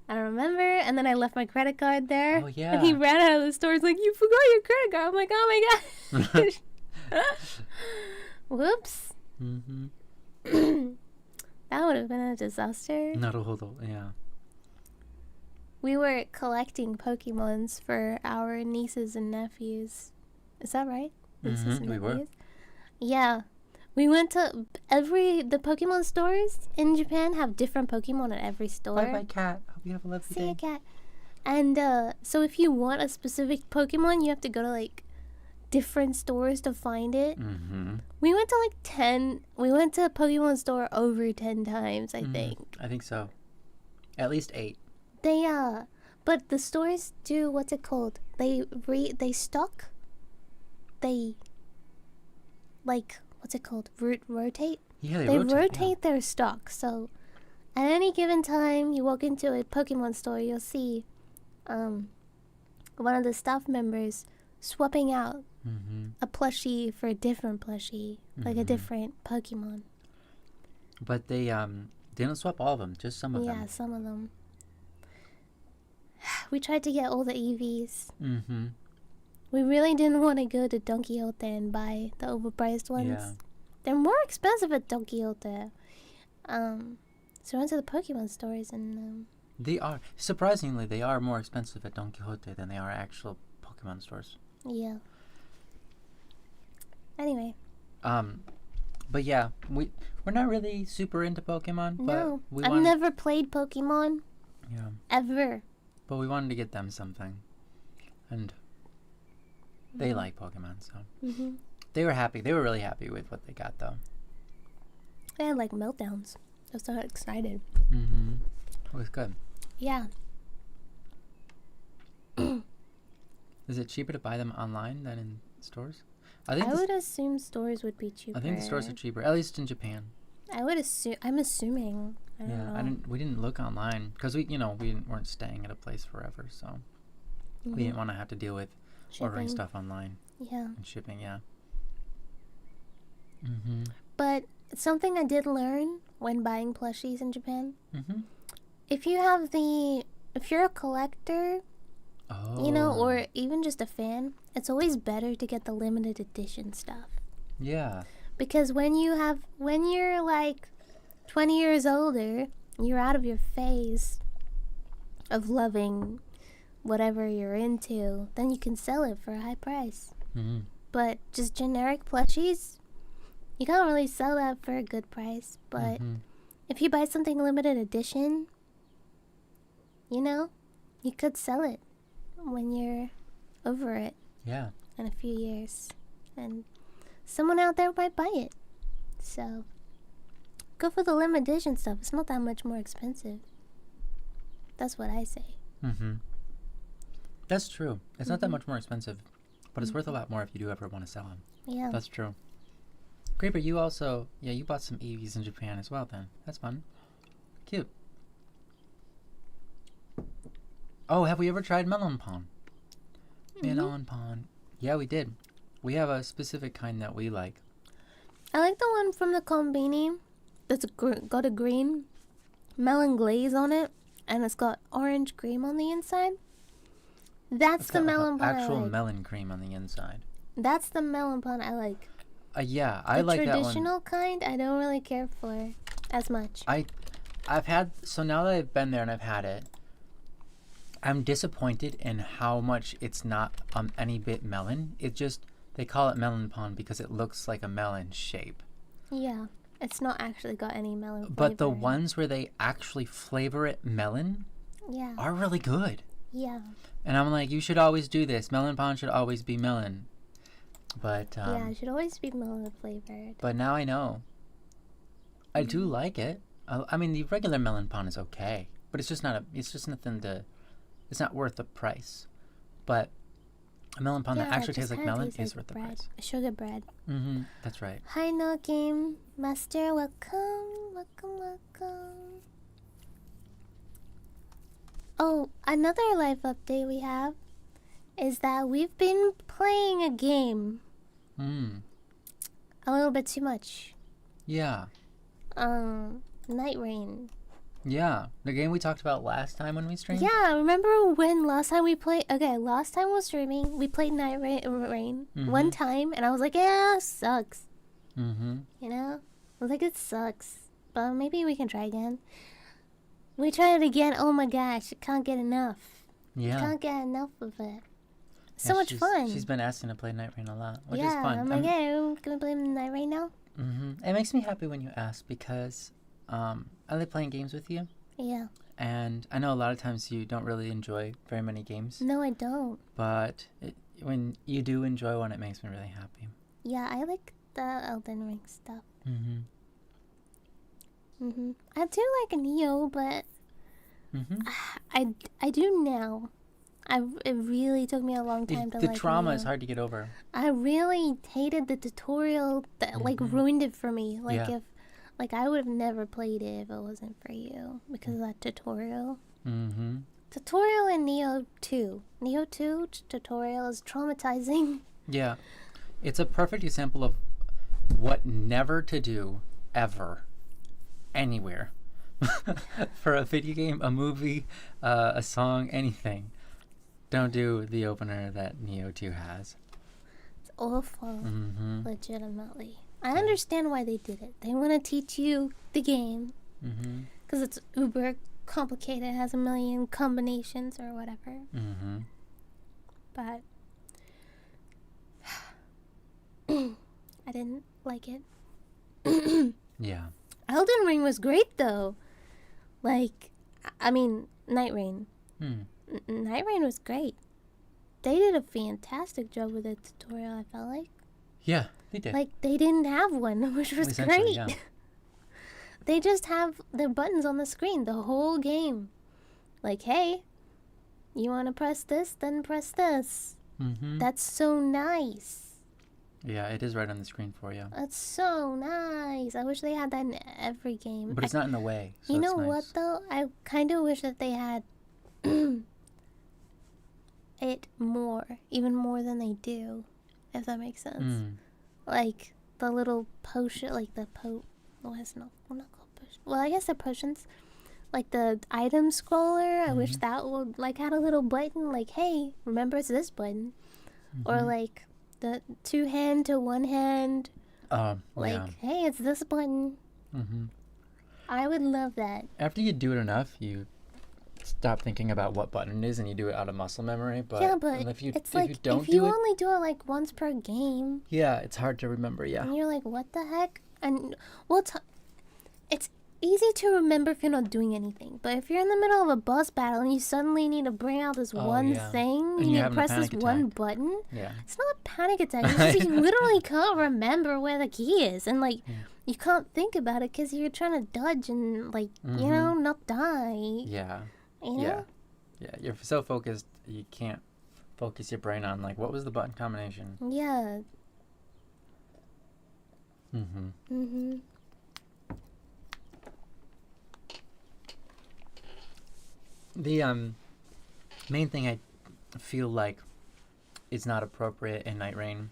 I remember. And then I left my credit card there. Oh, yeah. And he ran out of the store. He's like, you forgot your credit card. I'm like, oh my gosh. Whoops. That would have been a disaster. Yeah. We were collecting Pokemons for our nieces and nephews. Is that right? Nieces and we were. nephews? Yeah. We went to the Pokemon stores in Japan have different Pokemon at every store. Bye-bye, cat. Hope you have a lovely day. See ya, cat. And so if you want a specific Pokemon, you have to go to like different stores to find it. We went to like 10. We went to a Pokemon store over 10 times, I think. I think so. At least 8. But the stores do, what's it called? They stock. They, like, what's it called? Rotate? Yeah, they rotate rotate their stock. So at any given time you walk into a Pokemon store, you'll see one of the staff members swapping out a plushie for a different plushie, like a different Pokemon. But they don't swap all of them, just some of them. Yeah, some of them. We tried to get all the EVs. We really didn't want to go to Don Quixote and buy the overpriced ones. Yeah. They're more expensive at Don Quixote. So we went to the Pokemon stores and... They are. Surprisingly, they are more expensive at Don Quixote than they are actual Pokemon stores. Yeah. Anyway. But yeah, we're not really super into Pokemon. No. But I've never played Pokemon. Yeah. Ever. But we wanted to get them something. And they like Pokemon, so... They were happy. They were really happy with what they got, though. They had, like, meltdowns. I was so excited. It was good. Yeah. Is it cheaper to buy them online than in stores? I would assume stores would be cheaper. I think the stores are cheaper, at least in Japan. I would assume. I'm assuming. I don't know. We didn't look online because we weren't staying at a place forever, so we didn't want to have to deal with ordering stuff online. Yeah. And shipping, yeah. But something I did learn when buying plushies in Japan. If you're a collector, or even just a fan, it's always better to get the limited edition stuff. Yeah. Because when you're like 20 years older, you're out of your phase of loving whatever you're into, then you can sell it for a high price. But just generic plushies, you can't really sell that for a good price. But if you buy something limited edition, you could sell it when you're over it. Yeah. In a few years. And someone out there might buy it. So go for the limited edition stuff. It's not that much more expensive. That's what I say. That's true. It's not that much more expensive, but it's worth a lot more if you do ever want to sell them. Yeah. That's true. Creeper, you also, you bought some EVs in Japan as well then. That's fun. Cute. Oh, have we ever tried melon pon? Melon pon. Yeah, we did. We have a specific kind that we like. I like the one from the Konbini that's got a green melon glaze on it, and it's got orange cream on the inside. That's the melon pon actual I like. Melon cream on the inside. That's the melon pon I like. Yeah, I like that one. The traditional kind, I don't really care for as much. I've had, so now that I've been there and I've had it, I'm disappointed in how much it's not any bit melon. It just, they call it melon pon because it looks like a melon shape. Yeah. It's not actually got any melon flavor. But the ones where they actually flavor it melon Yeah. are really good. Yeah. And I'm like, you should always do this. Melon Pond should always be melon. But yeah, it should always be melon flavored. But now I know. I do like it. I mean, the regular Melon Pond is okay, but it's just not it's just nothing to. It's not worth the price. But a melon pond that actually tastes like melon is worth the price. Sugar bread. That's right. Hi, No Game Master. Welcome, welcome, welcome. Oh, another live update we have is that we've been playing a game. A little bit too much. Yeah. Night Rain. Yeah, the game we talked about last time when we streamed. Yeah, remember when last time we played? Okay, last time we was streaming, we played Night Rain one time, and I was like, yeah, sucks. You know, I was like, it sucks, but maybe we can try again. We tried it again. Oh my gosh, can't get enough. Yeah, can't get enough of it. So much fun. She's been asking to play Night Rain a lot, which is yeah, fun. I'm like, yeah, I'm gonna play Night Rain now. It makes me happy when you ask because I like playing games with you. Yeah. And I know a lot of times you don't really enjoy very many games. No, I don't. But when you do enjoy one, it makes me really happy. Yeah, I like the Elden Ring stuff. I do like Neo, but I do now. It really took me a long time to like the trauma Neo. is hard to get over. I really hated the tutorial that like ruined it for me. Like if I would have never played it if it wasn't for you because of that tutorial. Tutorial in Neo 2. Neo 2 tutorial is traumatizing. Yeah. It's a perfect example of what never to do ever anywhere. For a video game, a movie, a song, anything. Don't do the opener that Neo 2 has. It's awful. Legitimately. I understand why they did it. They want to teach you the game. Because it's uber complicated. It has a million combinations or whatever. But I didn't like it. Yeah. Elden Ring was great though. Like, I mean, Night Rain. Night Rain was great. They did a fantastic job with the tutorial, I felt like. Yeah, they did. Like, they didn't have one, which was great. Yeah. They just have their buttons on the screen the whole game. Like, hey, you want to press this? Then press this. That's so nice. Yeah, it is right on the screen for you. That's so nice. I wish they had that in every game. But it's not in the way. So you know nice. what, though? I kind of wish that they had it more. Even more than they do. If that makes sense. Like, the little potion, like the well, it's not called potion. Well, I guess they're potions. Like the item scroller, I wish that would, like, had a little button, like, hey, remember it's this button. Or, like, the 2 hand to 1 hand. Like, hey, it's this button. I would love that. After you do it enough, you stop thinking about what button it is and you do it out of muscle memory. But yeah, but if you if you only do it like once per game. Yeah, it's hard to remember. Yeah. And you're like, what the heck? And well, it's easy to remember if you're not doing anything. But if you're in the middle of a boss battle and you suddenly need to bring out this one thing, and you press this one button. Yeah. It's not a panic attack. It's just you literally can't remember where the key is, and like you can't think about it because you're trying to dodge and like you know not die. Yeah. You know? Yeah. You're so focused you can't focus your brain on like what was the button combination. Yeah. The main thing I feel like is not appropriate in Night Rain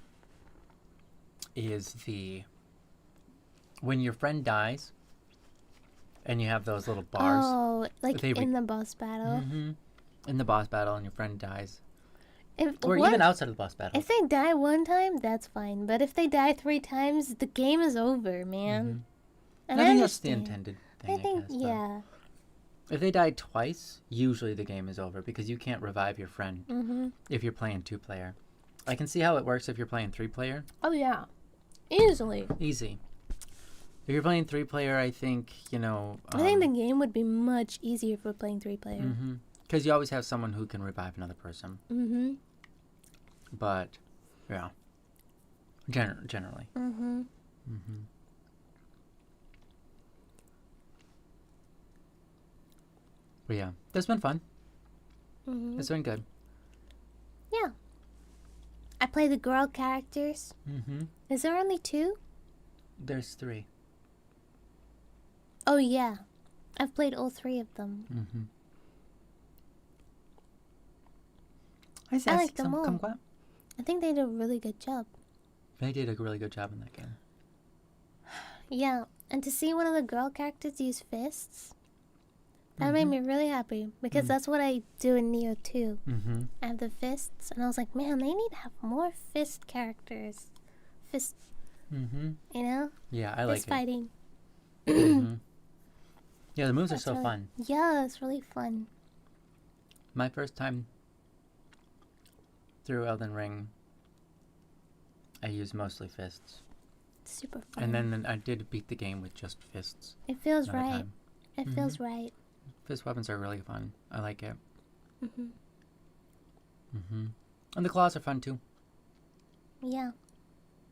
is when your friend dies and you have those little bars. Oh, like in the boss battle. In the boss battle and your friend dies. Or even outside of the boss battle. If they die one time, that's fine. But if they die 3 times, the game is over, man. And I think that's the intended thing. I think, yeah. If they die twice, usually the game is over because you can't revive your friend if you're playing 2-player. I can see how it works if you're playing 3-player. Oh, yeah. Easily. Easy. If you're playing 3-player, I think, you know... I think the game would be much easier if we're playing 3-player. Mm-hmm. Because you always have someone who can revive another person. Mm-hmm. But, yeah. Generally. Mm-hmm. Mm-hmm. But yeah, that's been fun. Mm-hmm. It's been good. Yeah. I play the girl characters. Mm-hmm. Is there only 2? There's 3. Oh, yeah. I've played all 3 of them. Mm-hmm. I like them all. I think they did a really good job. They did a really good job in that game. Yeah, and to see one of the girl characters use fists, that made me really happy. Because that's what I do in Neo 2. Mm-hmm. I have the fists, and I was like, man, they need to have more fist characters. Fist, Mm-hmm. you know? Yeah, I like Fist it. fighting. Mm-hmm. Yeah, the moves That's are so really, fun. Yeah, it's really fun. My first time through Elden Ring, I used mostly fists. Super fun. And then I did beat the game with just fists. It feels another right. time. It feels right. Fist weapons are really fun. I like it. Mm-hmm. Mm-hmm. And the claws are fun too. Yeah.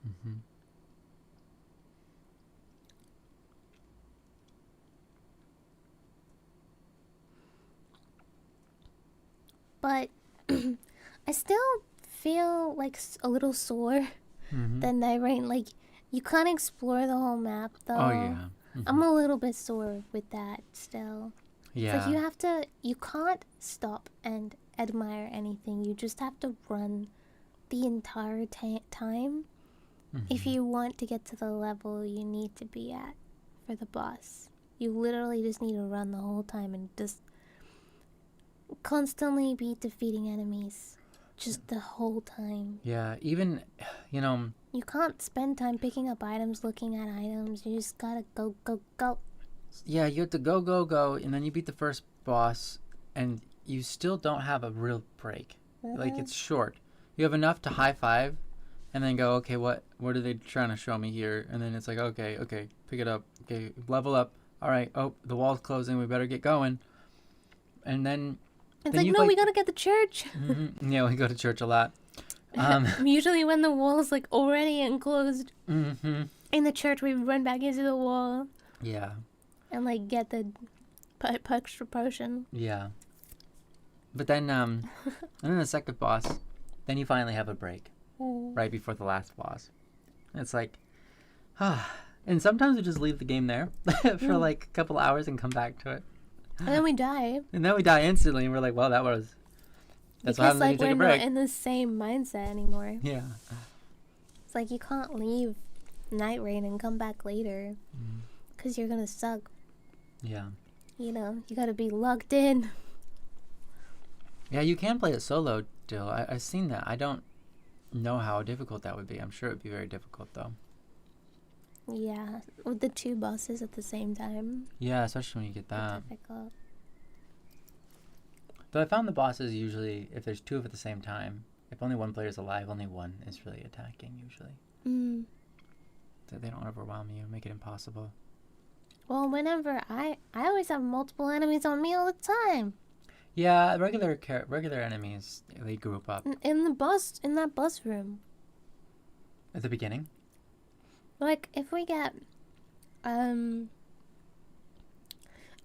Mm-hmm. But I still feel like a little sore Mm-hmm. than Night Rain. Like, you can't explore the whole map, though. Oh yeah. Mm-hmm. I'm a little bit sore with that still. Yeah. It's like you can't stop and admire anything. You just have to run the entire time if Mm-hmm. you want to get to the level you need to be at for the boss. You literally just need to run the whole time and just constantly be defeating enemies. Just the whole time. Yeah, even, you know... You can't spend time picking up items, looking at items. You just gotta go, go, go. Yeah, you have to go, go, go, and then you beat the first boss, and you still don't have a real break. Like, it's short. You have enough to high five, and then go, okay, what are they trying to show me here? And then it's like, okay, pick it up. Okay, level up. All right, oh, the wall's closing. We better get going. And then... It's like, no, we gotta get to church. Mm-hmm. Yeah, we go to church a lot. Usually when the wall's, like, already enclosed Mm-hmm. in the church, we run back into the wall. Yeah. And, like, get the extra potion. Yeah. But then, and then the second boss, then you finally have a break. Right before the last boss. And it's like, and sometimes we just leave the game there for like a couple hours and come back to it. And then we die. And then we die instantly, and we're like, well, that's what happens when you take a we're break. not in the same mindset anymore. Yeah. It's like you can't leave Night Rain and come back later. Because you're gonna suck. Yeah. You know, you gotta be locked in. Yeah, you can play it solo, Dill. I've seen that. I don't know how difficult that would be. I'm sure it would be very difficult, though. Yeah, with the 2 bosses at the same time. Yeah, especially when you get that. Difficult. Though I found the bosses usually, if there's 2 at the same time, if only one player's alive, only one is really attacking, usually. So they don't overwhelm you, make it impossible. Well, whenever I always have multiple enemies on me all the time. Yeah, regular enemies, they group up. In that bus room. At the beginning? Like, if we get, I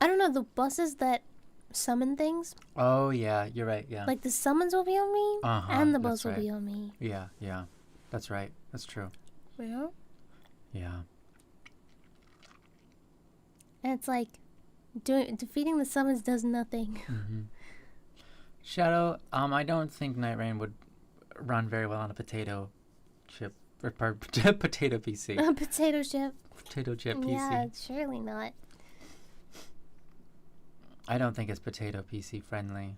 don't know, the buses that summon things. Oh, yeah, you're right, yeah. Like, the summons will be on me, and the boss that's will right. be on me. Yeah, that's right, that's true. Yeah? Yeah. And it's like, defeating the summons does nothing. Mm-hmm. Shadow, I don't think Night Rain would run very well on a potato chip, or potato PC. A potato chip. Potato chip PC. Yeah, surely not. I don't think it's potato PC friendly,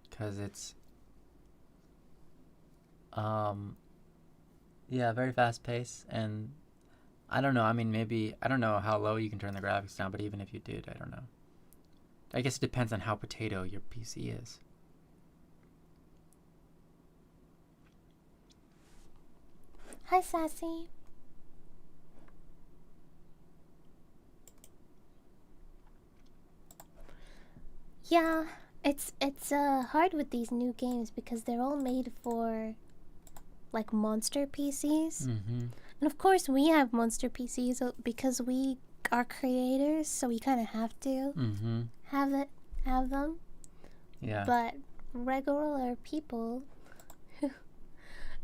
because it's, yeah, very fast paced, and I don't know, I mean, maybe, I don't know how low you can turn the graphics down, but even if you did, I don't know. I guess it depends on how potato your PC is. Hi, Sassy. Yeah, it's hard with these new games because they're all made for like monster PCs. Mm-hmm. And of course, we have monster PCs because we are creators, so we kind of have to Mm-hmm. have them. Yeah. But regular people,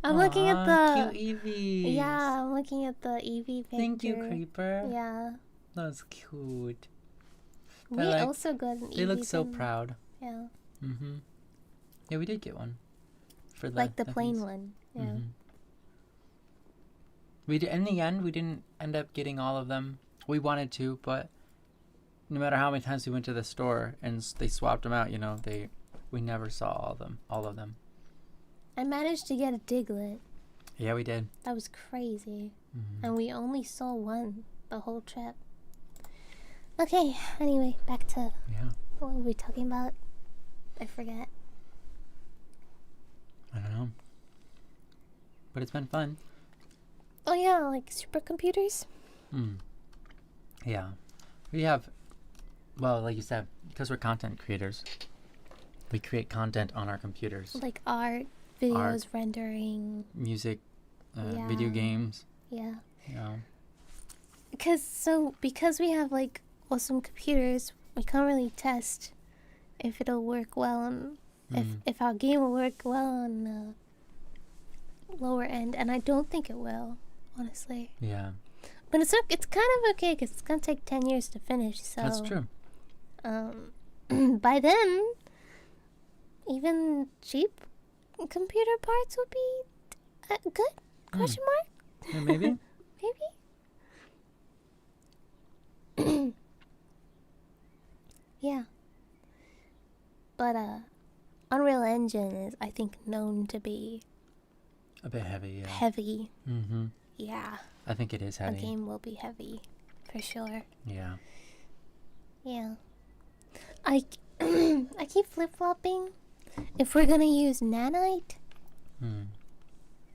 I'm Aw, looking at the cute Eevees. yeah, I'm looking at the Eevee picture. Thank you, Creeper. Yeah, That's cute. we like- also got an Eevee. They look so proud. Yeah, Mm-hmm. Yeah, we did get one. For like the plain things. one. Yeah. Mm-hmm. We did, in the end, we didn't end up getting all of them. We wanted to, but no matter how many times we went to the store and they swapped them out, we never saw all of them. I managed to get a Diglett. Yeah, we did. That was crazy. Mm-hmm. And we only saw one the whole trip. Okay, anyway, back to Yeah, what were we talking about? I forget. I don't know. But it's been fun. Oh yeah, like supercomputers? Mm. Yeah. We have, well, like you said, because we're content creators, we create content on our computers. Like art, videos, rendering. Music, Yeah. video games. Yeah. Yeah. Because we have like awesome computers, we can't really test if it'll work well on if our game will work well on the lower end, and I don't think it will, honestly. Yeah. But it's kind of okay because it's gonna take 10 years to finish. So That's true. By then, even cheap computer parts will be good? Question mark? Yeah, maybe. Maybe. Yeah. But Unreal Engine is, I think, known to be A bit heavy, yeah. heavy. Mm-hmm. Yeah. I think it is heavy. A game will be heavy, for sure. Yeah. Yeah. I keep flip-flopping if we're gonna use nanite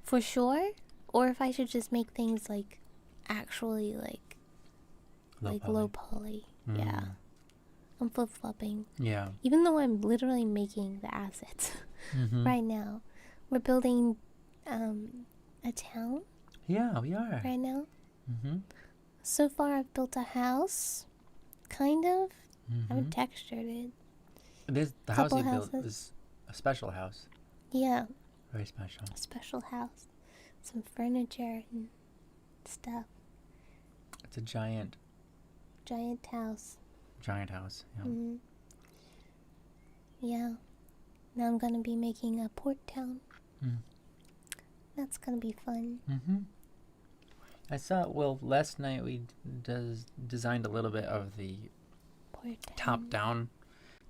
for sure, or if I should just make things like actually like low poly. Yeah. I'm flip-flopping. Yeah. Even though I'm literally making the assets Mm-hmm. right now. We're building a town Yeah, we are. right now. Mm-hmm. So far I've built a house, kind of. I Mm-hmm. haven't textured it. The house Couple you built houses. is a special house. Yeah, Very special. a special house. Some furniture and stuff. It's a giant Giant house. house. Yeah. Hmm. Yeah. Now I'm gonna be making a port town. Mm. That's gonna be fun. Mm-hmm. I saw, last night we designed a little bit of the Port town. top down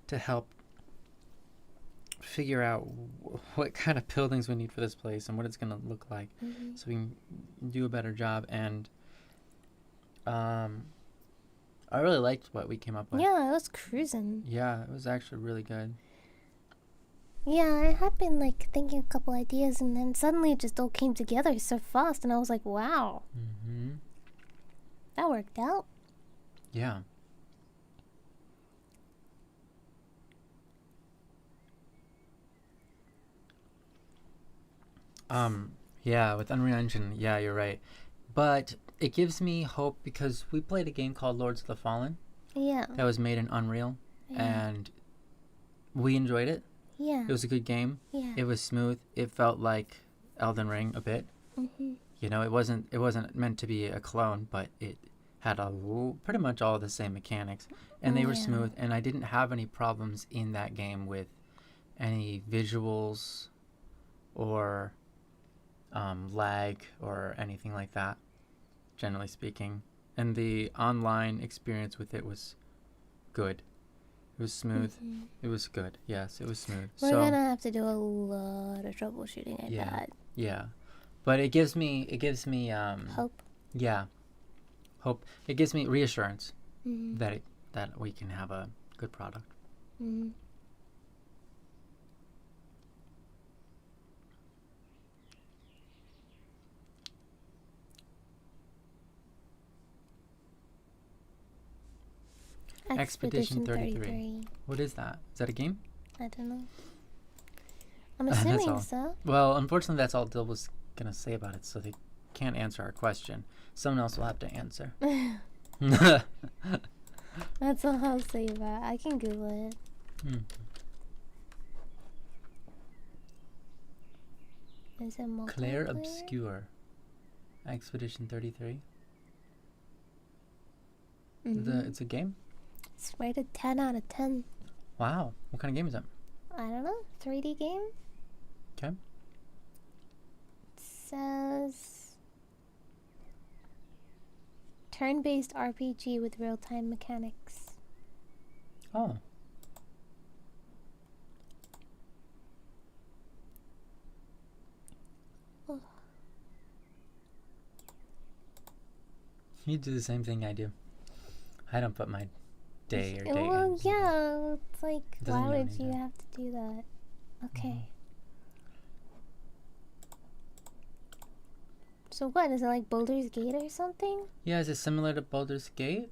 to help figure out what kind of buildings we need for this place and what it's going to look like, Mhm. so we can do a better job. And I really liked what we came up with. Yeah, I was cruising. Yeah, it was actually really good. Yeah, I had been like thinking a couple ideas, and then suddenly it just all came together so fast, and I was like, wow, Mm-hmm. that worked out. Yeah. Yeah, with Unreal Engine, yeah, you're right. But it gives me hope because we played a game called Lords of the Fallen Yeah. that was made in Unreal, Yeah. and we enjoyed it. Yeah. It was a good game. Yeah. It was smooth. It felt like Elden Ring a bit. Mhm. It wasn't meant to be a clone, but it had pretty much all the same mechanics, and they were Yeah. smooth. And I didn't have any problems in that game with any visuals or lag or anything like that, generally speaking. And the online experience with it was good. It was smooth. Mhm. It was good. Yes, it was smooth. We're so gonna have to do a lot of troubleshooting. I Yeah. bet. yeah, but it gives me Hope. yeah, hope. It gives me reassurance Mhm. that we can have a good product. Mhm. Expedition 33. What is that? Is that a game? I don't know. I'm That's assuming all. so. Well, unfortunately, that's all Dill was going to say about it, so they can't answer our question. Someone else will have to answer. That's all I'll say about it. I can Google it. Is it multiplayer? Claire Obscure. Expedition 33. It's a game? It's rated 10 out of 10. Wow. What kind of game is it? I don't know. 3D game? Okay. It says turn-based RPG with real-time mechanics. Oh. You do the same thing I do. I don't put my day or date Well, in. yeah. It's like, Doesn't why mean would you anything. have to do that? Okay. So what? Is it like Baldur's Gate or something? Yeah, is it similar to Baldur's Gate?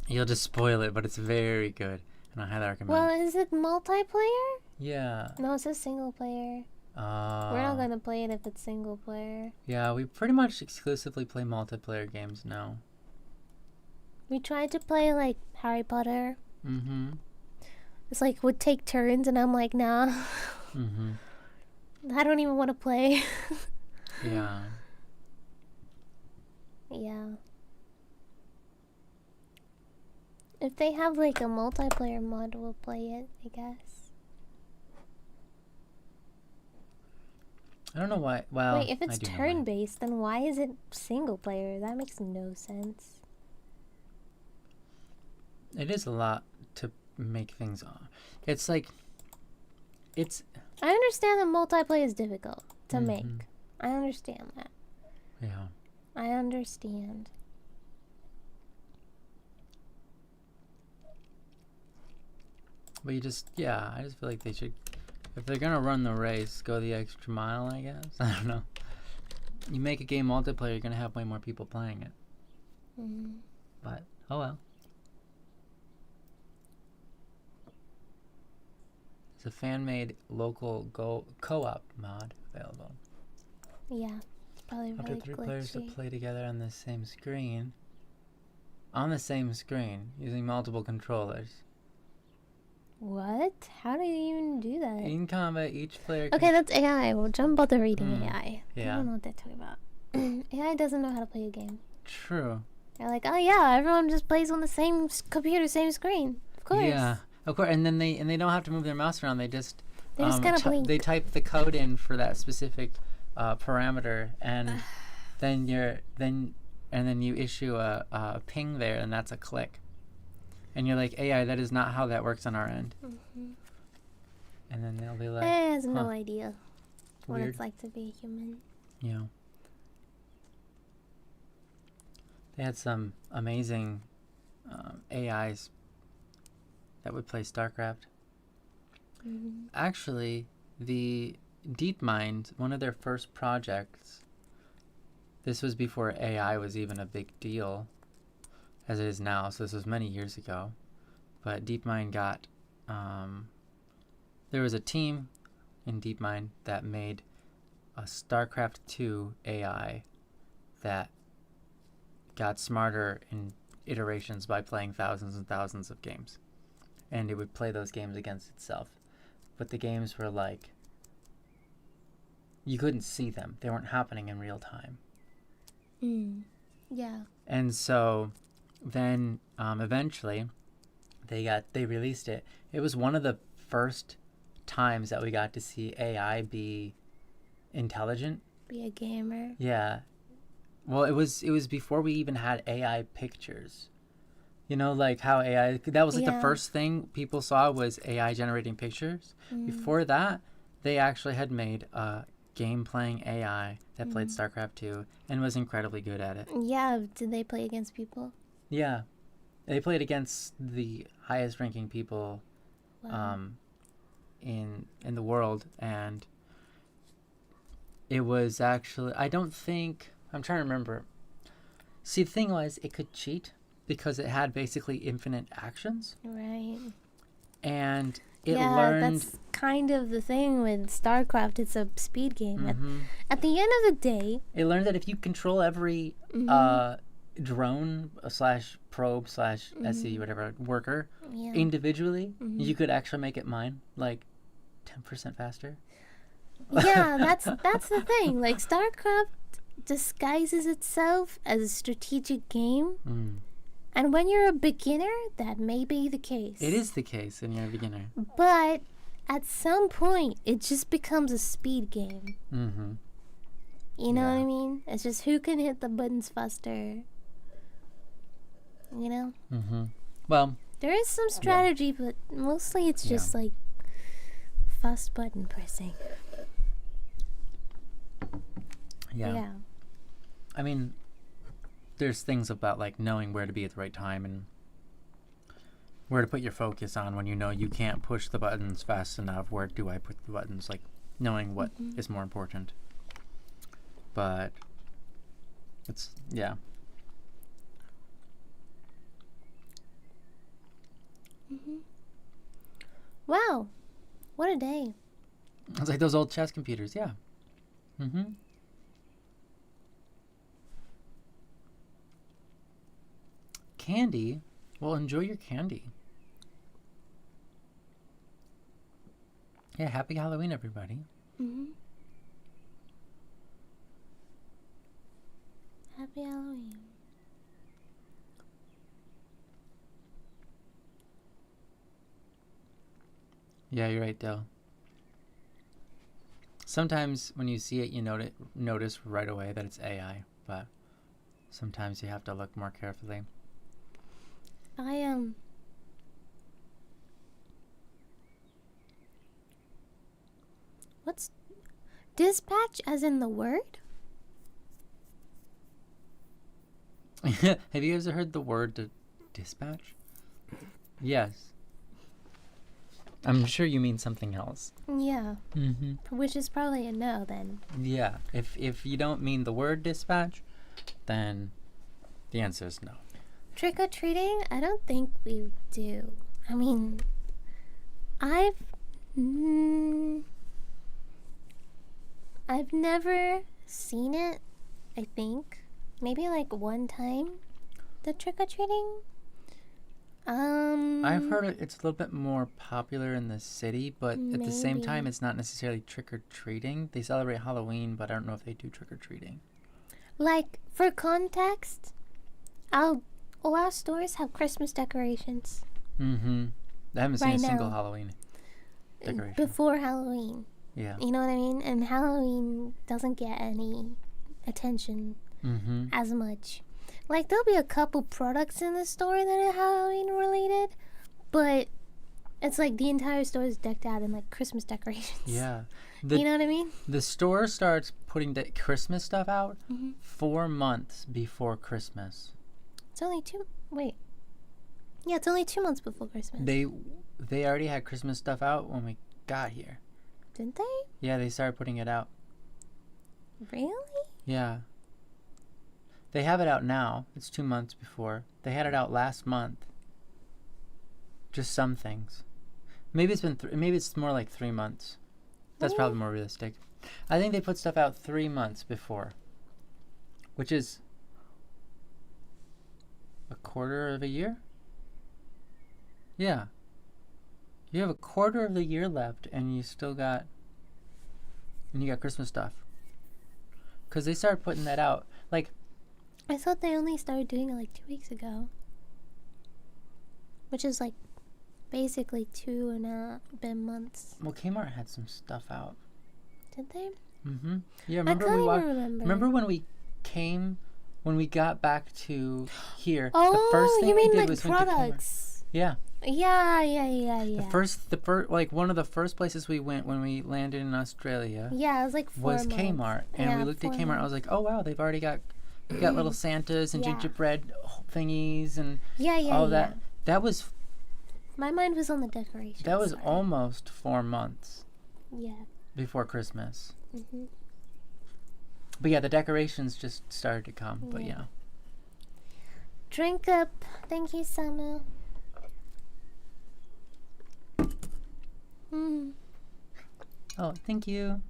You'll just spoil it, but it's very good, and I highly recommend. Well, is it multiplayer? Yeah. No, it's a single player. We're not gonna play it if it's single player. Yeah, we pretty much exclusively play multiplayer games now. We tried to play like Harry Potter. Mm-hmm. It's like would take turns, and I'm like, nah. Mm-hmm. I don't even want to play. Yeah. Yeah. If they have like a multiplayer mod, we'll play it, I guess. I don't know why. Well, Wait, if it's I do know why. turn-based, then why is it single player? That makes no sense. It is a lot to make things on. It's like, it's. I understand that multiplayer is difficult to Mhm. make. I understand that. Yeah. I understand. But you just, yeah, I just feel like they should, if they're gonna run the race, go the extra mile, I guess. I don't know. You make a game multiplayer, you're gonna have way more people playing it. Mm. But, oh well. There's a fan-made local co-op mod available. Yeah, it's probably Up to really 3 players to glitchy. play together on the same screen. On the same screen, using multiple controllers. What? How do you even do that? In combat, each player Okay, that's AI. Well, jump about the reading Mm, AI. I yeah. don't know what they're talking about. AI doesn't know how to play a game. True. They're like, oh yeah, everyone just plays on the same computer, same screen. Of course. Yeah, of course. And then they don't have to move their mouse around. They just gotta blink. they type the code in for that specific parameter, and then you issue a ping there, and that's a click. And you're like, AI, that is not how that works on our end. Mm-hmm. And then they'll be like, AI has no huh, idea what weird. it's like to be a human. Yeah. They had some amazing AIs that would play StarCraft. Mm-hmm. Actually, the DeepMind, one of their first projects, this was before AI was even a big deal, as it is now, so this was many years ago. But DeepMind got, there was a team in DeepMind that made a StarCraft 2 AI that got smarter in iterations by playing thousands and thousands of games. And it would play those games against itself. But the games were like, you couldn't see them. They weren't happening in real time. Mm. Yeah. And so then eventually they released it. It was one of the first times that we got to see AI be intelligent. Be a gamer. Yeah. Well, it was before we even had AI pictures. You know, like how AI, that was like the Yeah. first thing people saw was AI generating pictures. Mm. Before that, they actually had made a game playing AI that played StarCraft 2 and was incredibly good at it. Yeah. Did they play against people? Yeah. They played against the highest ranking people Wow. in the world, and it was actually, I'm trying to remember. See, the thing was, it could cheat because it had basically infinite actions, Right. and it Yeah, learned. that's kind of the thing with StarCraft. It's a speed game. At the end of the day, It learned that if you control every drone slash probe slash SE whatever worker yeah. individually, you could actually make it mine like 10% faster. Yeah, that's the thing. Like StarCraft disguises itself as a strategic game. And when you're a beginner, that may be the case. It is the case when you're a beginner. But at some point, it just becomes a speed game. Mm-hmm. You know what I mean? It's just who can hit the buttons faster. You know? Mm-hmm. Well, There is some strategy, but mostly it's just like fast button pressing. yeah. I mean, there's things about like knowing where to be at the right time and where to put your focus on when you know you can't push the buttons fast enough. Where do I put the buttons? Like knowing what is more important. But it's Wow. What a day. It's like those old chess computers. Yeah. Mm-hmm. Candy. Well, enjoy your candy. Yeah, happy Halloween, everybody. Happy Halloween. Yeah, you're right, Dale. Sometimes when you see it, you notice right away that it's AI, but sometimes you have to look more carefully. What's dispatch as in the word? Have you guys heard the word dispatch? Yes. I'm sure you mean something else. Yeah. Mm-hmm. Which is probably a no then. Yeah. If you don't mean the word dispatch, then the answer is no. Trick or treating? I don't think we do. I mean, I've never seen it, I think. Maybe like one time, the trick or treating. I've heard it's a little bit more popular in the city, but at the same time, Maybe. it's not necessarily trick or treating. They celebrate Halloween, but I don't know if they do trick or treating. Like, for context, all our stores have Christmas decorations. Mm-hmm. I haven't seen Right a single now. Halloween decoration. Before Halloween. Yeah. You know what I mean? And Halloween doesn't get any attention Mm-hmm. as much. Like, there'll be a couple products in the store that are Halloween related, but it's like the entire store is decked out in like Christmas decorations. Yeah. You know what I mean? The store starts putting Christmas stuff out 4 months before Christmas. It's only wait. Yeah, it's only 2 months before Christmas. They already had Christmas stuff out when we got here. Didn't they? Yeah, they started putting it out. Really? Yeah. They have it out now. It's 2 months before. They had it out last month. Just some things. Maybe it's been maybe it's more like 3 months. That's probably more realistic. I think they put stuff out 3 months before, which is a quarter of a year. Yeah. You have a quarter of the year left, and you got Christmas stuff. Because they started putting that out. Like, I thought they only started doing it like 2 weeks ago. Which is like basically 2.5 months. well, Kmart had some stuff out. Did they? Mm-hmm. Yeah, I can't even remember. Remember when we got back to here? Oh, the first thing you mean we did like was went to Kmart. products? Yeah. Yeah. The first, like one of the first places we went when we landed in Australia Yeah, it was like 4 was months. Kmart, and Yeah, we looked at 4 Kmart. I was like, oh wow, they've already got little Santas and Yeah. gingerbread thingies and Yeah. all that. That was My mind was on the decorations. that was side. almost 4 months Yeah. before Christmas. Mhm. But yeah, the decorations just started to come. But yeah. Drink up. Thank you, Samu. Oh, thank you.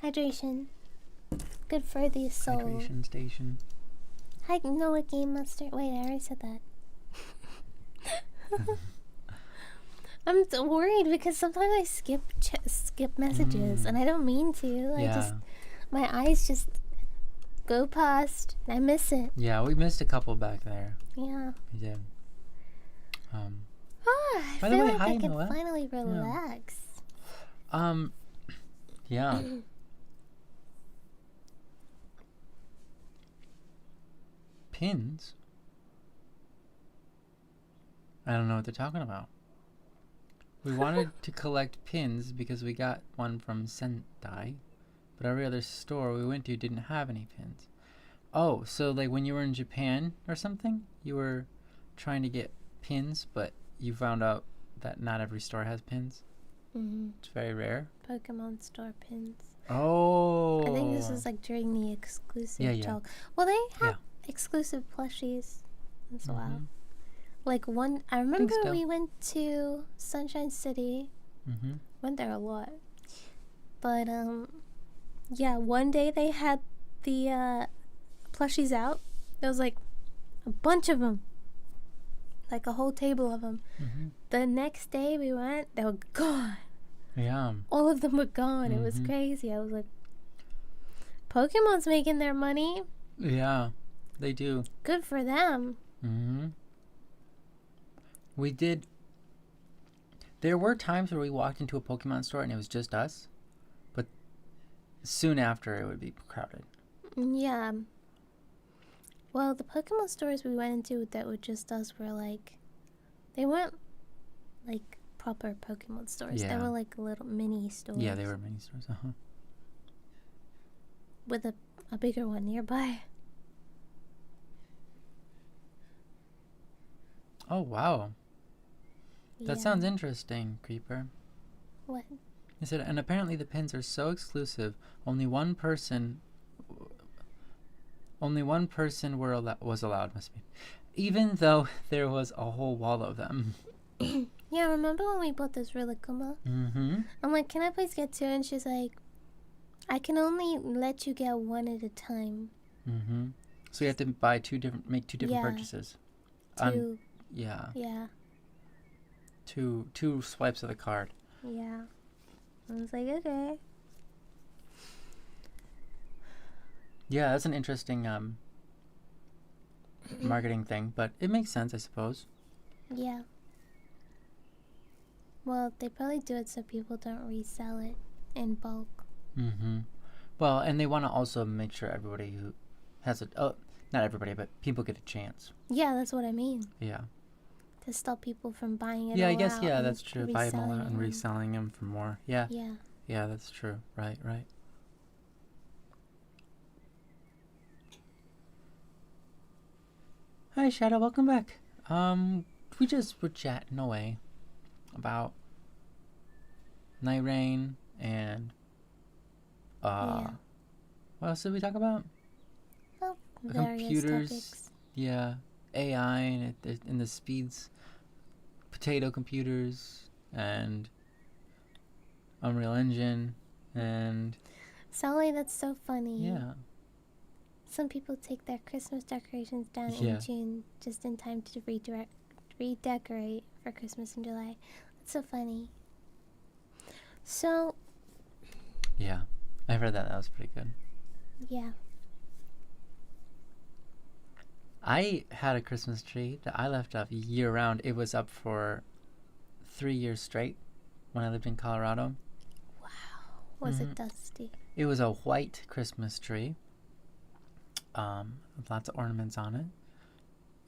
Hydration. Good for the soul. Hydration station. Hi, Noah Game Master. Wait, I already said that. I'm worried because sometimes I skip messages and I don't mean to. My eyes just go past and I miss it. Yeah, we missed a couple back there. Yeah. We did. I By the feel way, like hi, I can Noah. finally relax. Yeah. Pins? I don't know what they're talking about. We wanted to collect pins because we got one from Sentai, but every other store we went to didn't have any pins. Oh, so like when you were in Japan or something, you were trying to get pins, but you found out that not every store has pins? It's very rare. Pokemon store pins. Oh. I think this is like during the exclusive Yeah. talk. Well, they have exclusive plushies as well. Like I remember we went to Sunshine City. Went there a lot. But yeah, one day they had the plushies out. There was like a bunch of them. Like a whole table of them. The next day we went, they were gone. Yeah. All of them were gone. It was crazy. I was like, Pokemon's making their money. Yeah, they do. Good for them. We did. There were times where we walked into a Pokemon store and it was just us, but soon after it would be crowded. Yeah. Well, the Pokemon stores we went into that were just us were like, they weren't like proper Pokemon stores. They were like little mini stores. Yeah, they were mini stores. With a bigger one nearby. Oh, wow. That sounds interesting, Creeper. What? I said, and apparently the pins are so exclusive, only one person was allowed, must be. Even though there was a whole wall of them. Yeah, remember when we bought this Rillakkuma? I'm like, can I please get two? And she's like, I can only let you get one at a time. So you have to buy make two different purchases. Two. Yeah. Yeah. Two swipes of the card. Yeah. I was like, okay. Yeah, that's an interesting marketing thing, but it makes sense, I suppose. Yeah. Well, they probably do it so people don't resell it in bulk. Well, and they want to also make sure everybody who has it, not everybody, but people get a chance. Yeah, that's what I mean. Yeah. To stop people from buying it. Yeah, all I guess. out Yeah, and that's true. Buy them all out and reselling them for more. Yeah. Yeah. Yeah, that's true. Right. Hi, Shadow. Welcome back. We just were chatting away about Night Rain and what else did we talk about? Well, computers. topics. Yeah, AI and the speeds, potato computers and Unreal Engine and. Sally, that's so funny. Yeah. Some people take their Christmas decorations down in June just in time to redecorate for Christmas in July. That's so funny. So. Yeah, I've heard that. That was pretty good. Yeah. I had a Christmas tree that I left up year round. It was up for 3 years straight when I lived in Colorado. Wow. Was it dusty? It was a white Christmas tree. With lots of ornaments on it.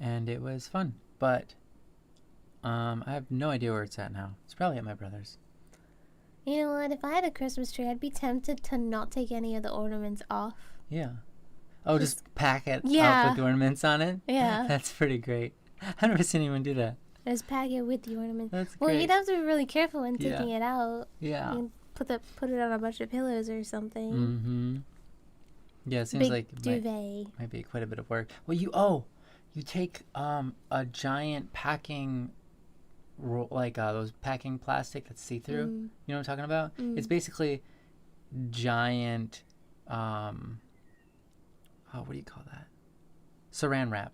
And it was fun. But I have no idea where it's at now. It's probably at my brother's. You know what? If I had a Christmas tree, I'd be tempted to not take any of the ornaments off. Yeah. Oh, just pack it up with ornaments on it? Yeah. That's pretty great. I've never seen anyone do that. Just pack it with the ornaments. That's well, great. you'd have to be really careful when taking it out. Yeah. put it on a bunch of pillows or something. Mm-hmm. Yeah, it seems Big like it duvet. might be quite a bit of work. Well, you take a giant packing roll, like those packing plastic that's see-through. You know what I'm talking about? It's basically giant, what do you call that? Saran wrap,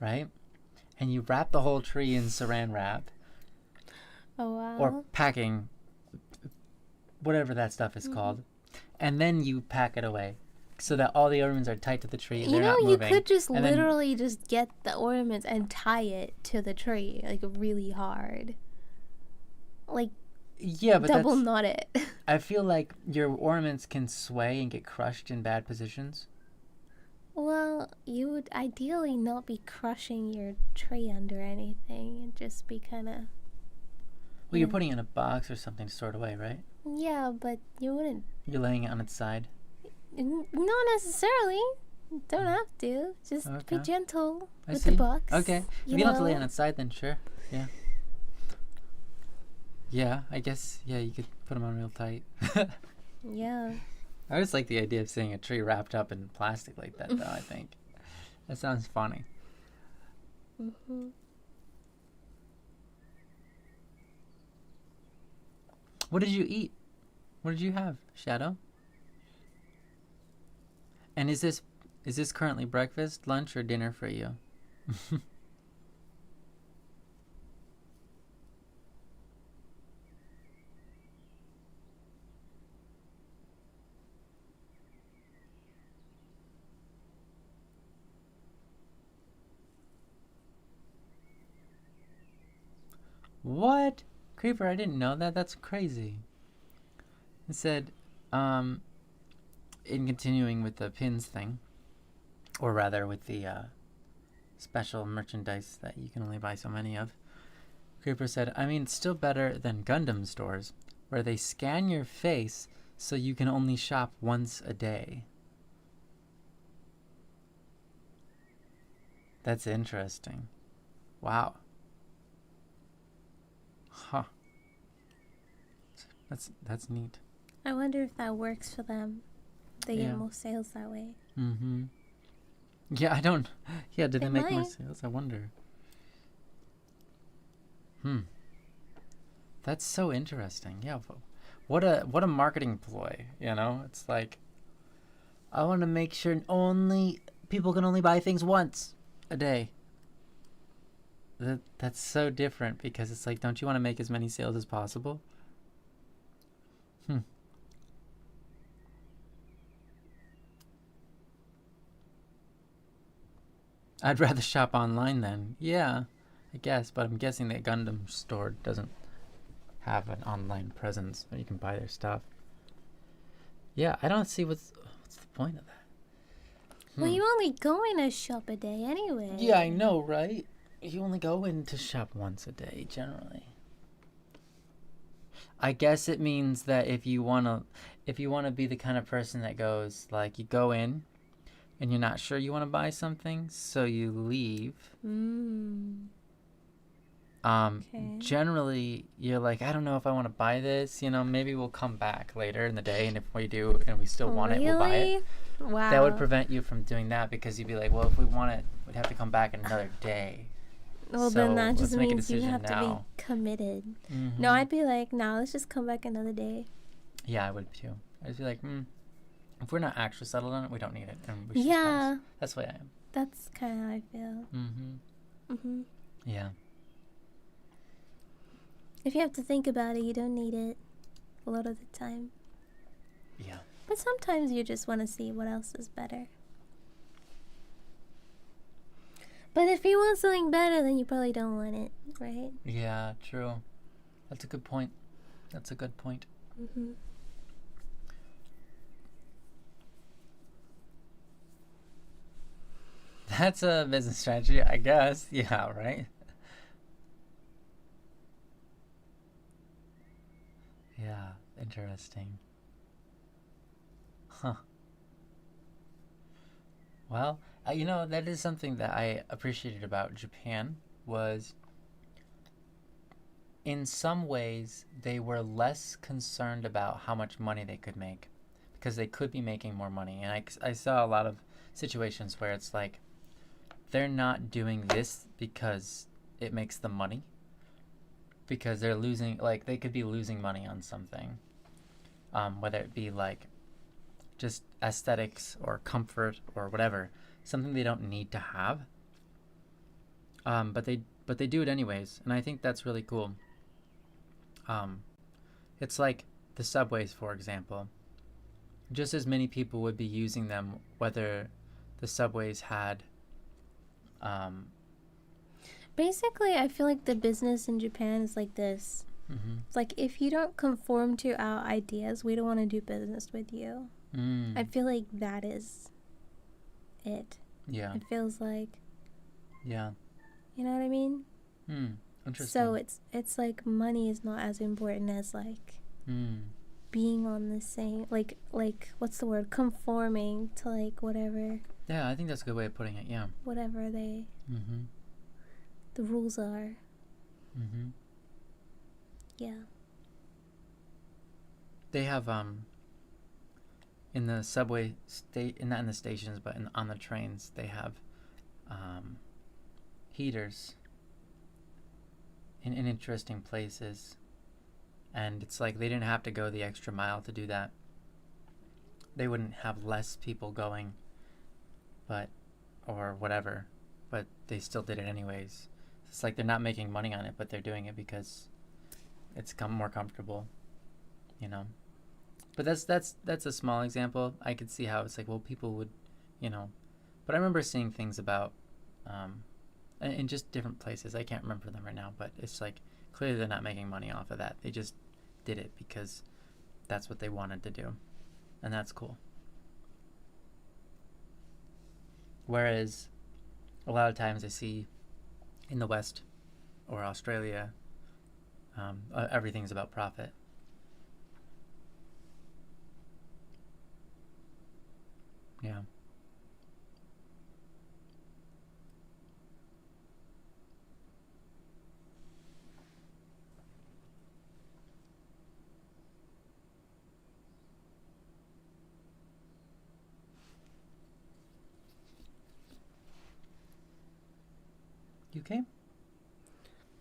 right? And you wrap the whole tree in saran wrap. Oh, wow. Or packing, whatever that stuff is called. And then you pack it away so that all the ornaments are tight to the tree. They're not moving. You could just literally just get the ornaments and tie it to the tree, like, really hard. Like, yeah, but double knot it. I feel like your ornaments can sway and get crushed in bad positions. Well, you would ideally not be crushing your tree under anything. It'd just be kind of... Well, you're putting it in a box or something stored away, right? Yeah, but you wouldn't... You're laying it on its side? Not necessarily. Don't have to. Just be gentle with the box. Okay. If you don't have to lay on its side, then sure. Yeah. Yeah, I guess, you could put them on real tight. Yeah. I just like the idea of seeing a tree wrapped up in plastic like that, though, I think. That sounds funny. What did you eat? What did you have, Shadow? And is this currently breakfast, lunch, or dinner for you? What? Creeper, I didn't know that. That's crazy. It said, in continuing with the pins thing, or rather with the special merchandise that you can only buy so many of, Creeper said, I mean, it's still better than Gundam stores, where they scan your face so you can only shop once a day. That's interesting. Wow. Huh. That's neat. I wonder if that works for them. They get more sales that way. Mm-hmm. Yeah, I don't... Yeah, did they make more might. sales? I wonder. That's so interesting. Yeah, what a marketing ploy, you know? It's like, I want to make sure people can only buy things once a day. That's so different because it's like, don't you want to make as many sales as possible? I'd rather shop online then. Yeah, I guess, but I'm guessing that Gundam store doesn't have an online presence where you can buy their stuff. Yeah, I don't see what's the point of that. Well, you only go in a shop a day anyway. Yeah, I know, right? You only go in to shop once a day, generally. I guess it means that if you wanna be the kind of person that goes, like, you go in and you're not sure you want to buy something, so you leave. Generally, you're like, I don't know if I want to buy this. You know, maybe we'll come back later in the day, and if we do and we still want it, we'll buy it. Wow. That would prevent you from doing that because you'd be like, well, if we want it, we'd have to come back another day. Well, so then that just make a means you decision have now. to be committed. Mm-hmm. No, I'd be like, nah, let's just come back another day. Yeah, I would too. I'd be like, if we're not actually settled on it, we don't need it. And we should Yeah. pass. That's the way I am. That's kind of how I feel. Yeah. If you have to think about it, you don't need it a lot of the time. Yeah. But sometimes you just want to see what else is better. But if you want something better, then you probably don't want it, right? Yeah, true. That's a good point. That's a business strategy, I guess. Yeah, right? Yeah, interesting. Huh. Well, that is something that I appreciated about Japan was in some ways, they were less concerned about how much money they could make because they could be making more money. And I saw a lot of situations where it's like they're not doing this because it makes them money, because they're losing, like they could be losing money on something, whether it be like just aesthetics or comfort or whatever, something they don't need to have. But they do it anyways, and I think that's really cool. It's like the subways, for example. Just as many people would be using them whether the subways had. Basically, I feel like the business in Japan is like this. It's like, if you don't conform to our ideas, we don't want to do business with you. I feel like that is it. Yeah. It feels like. Yeah. You know what I mean? Interesting. So it's like money is not as important as like being on the same, like what's the word? Conforming to like whatever. Yeah, I think that's a good way of putting it. Yeah. Whatever the rules are. Yeah. They have in the subway not in the stations, but on the trains, they have heaters in interesting places, and it's like they didn't have to go the extra mile to do that. They wouldn't have less people going, or whatever, but they still did it anyways. It's like they're not making money on it, but they're doing it because it's more comfortable, you know. But that's a small example. I could see how it's like, well, people would, you know. But I remember seeing things about in just different places. I can't remember them right now, but it's like clearly they're not making money off of that. They just did it because that's what they wanted to do, and that's cool. Whereas a lot of times I see in the West or Australia, everything's about profit. Yeah. You okay?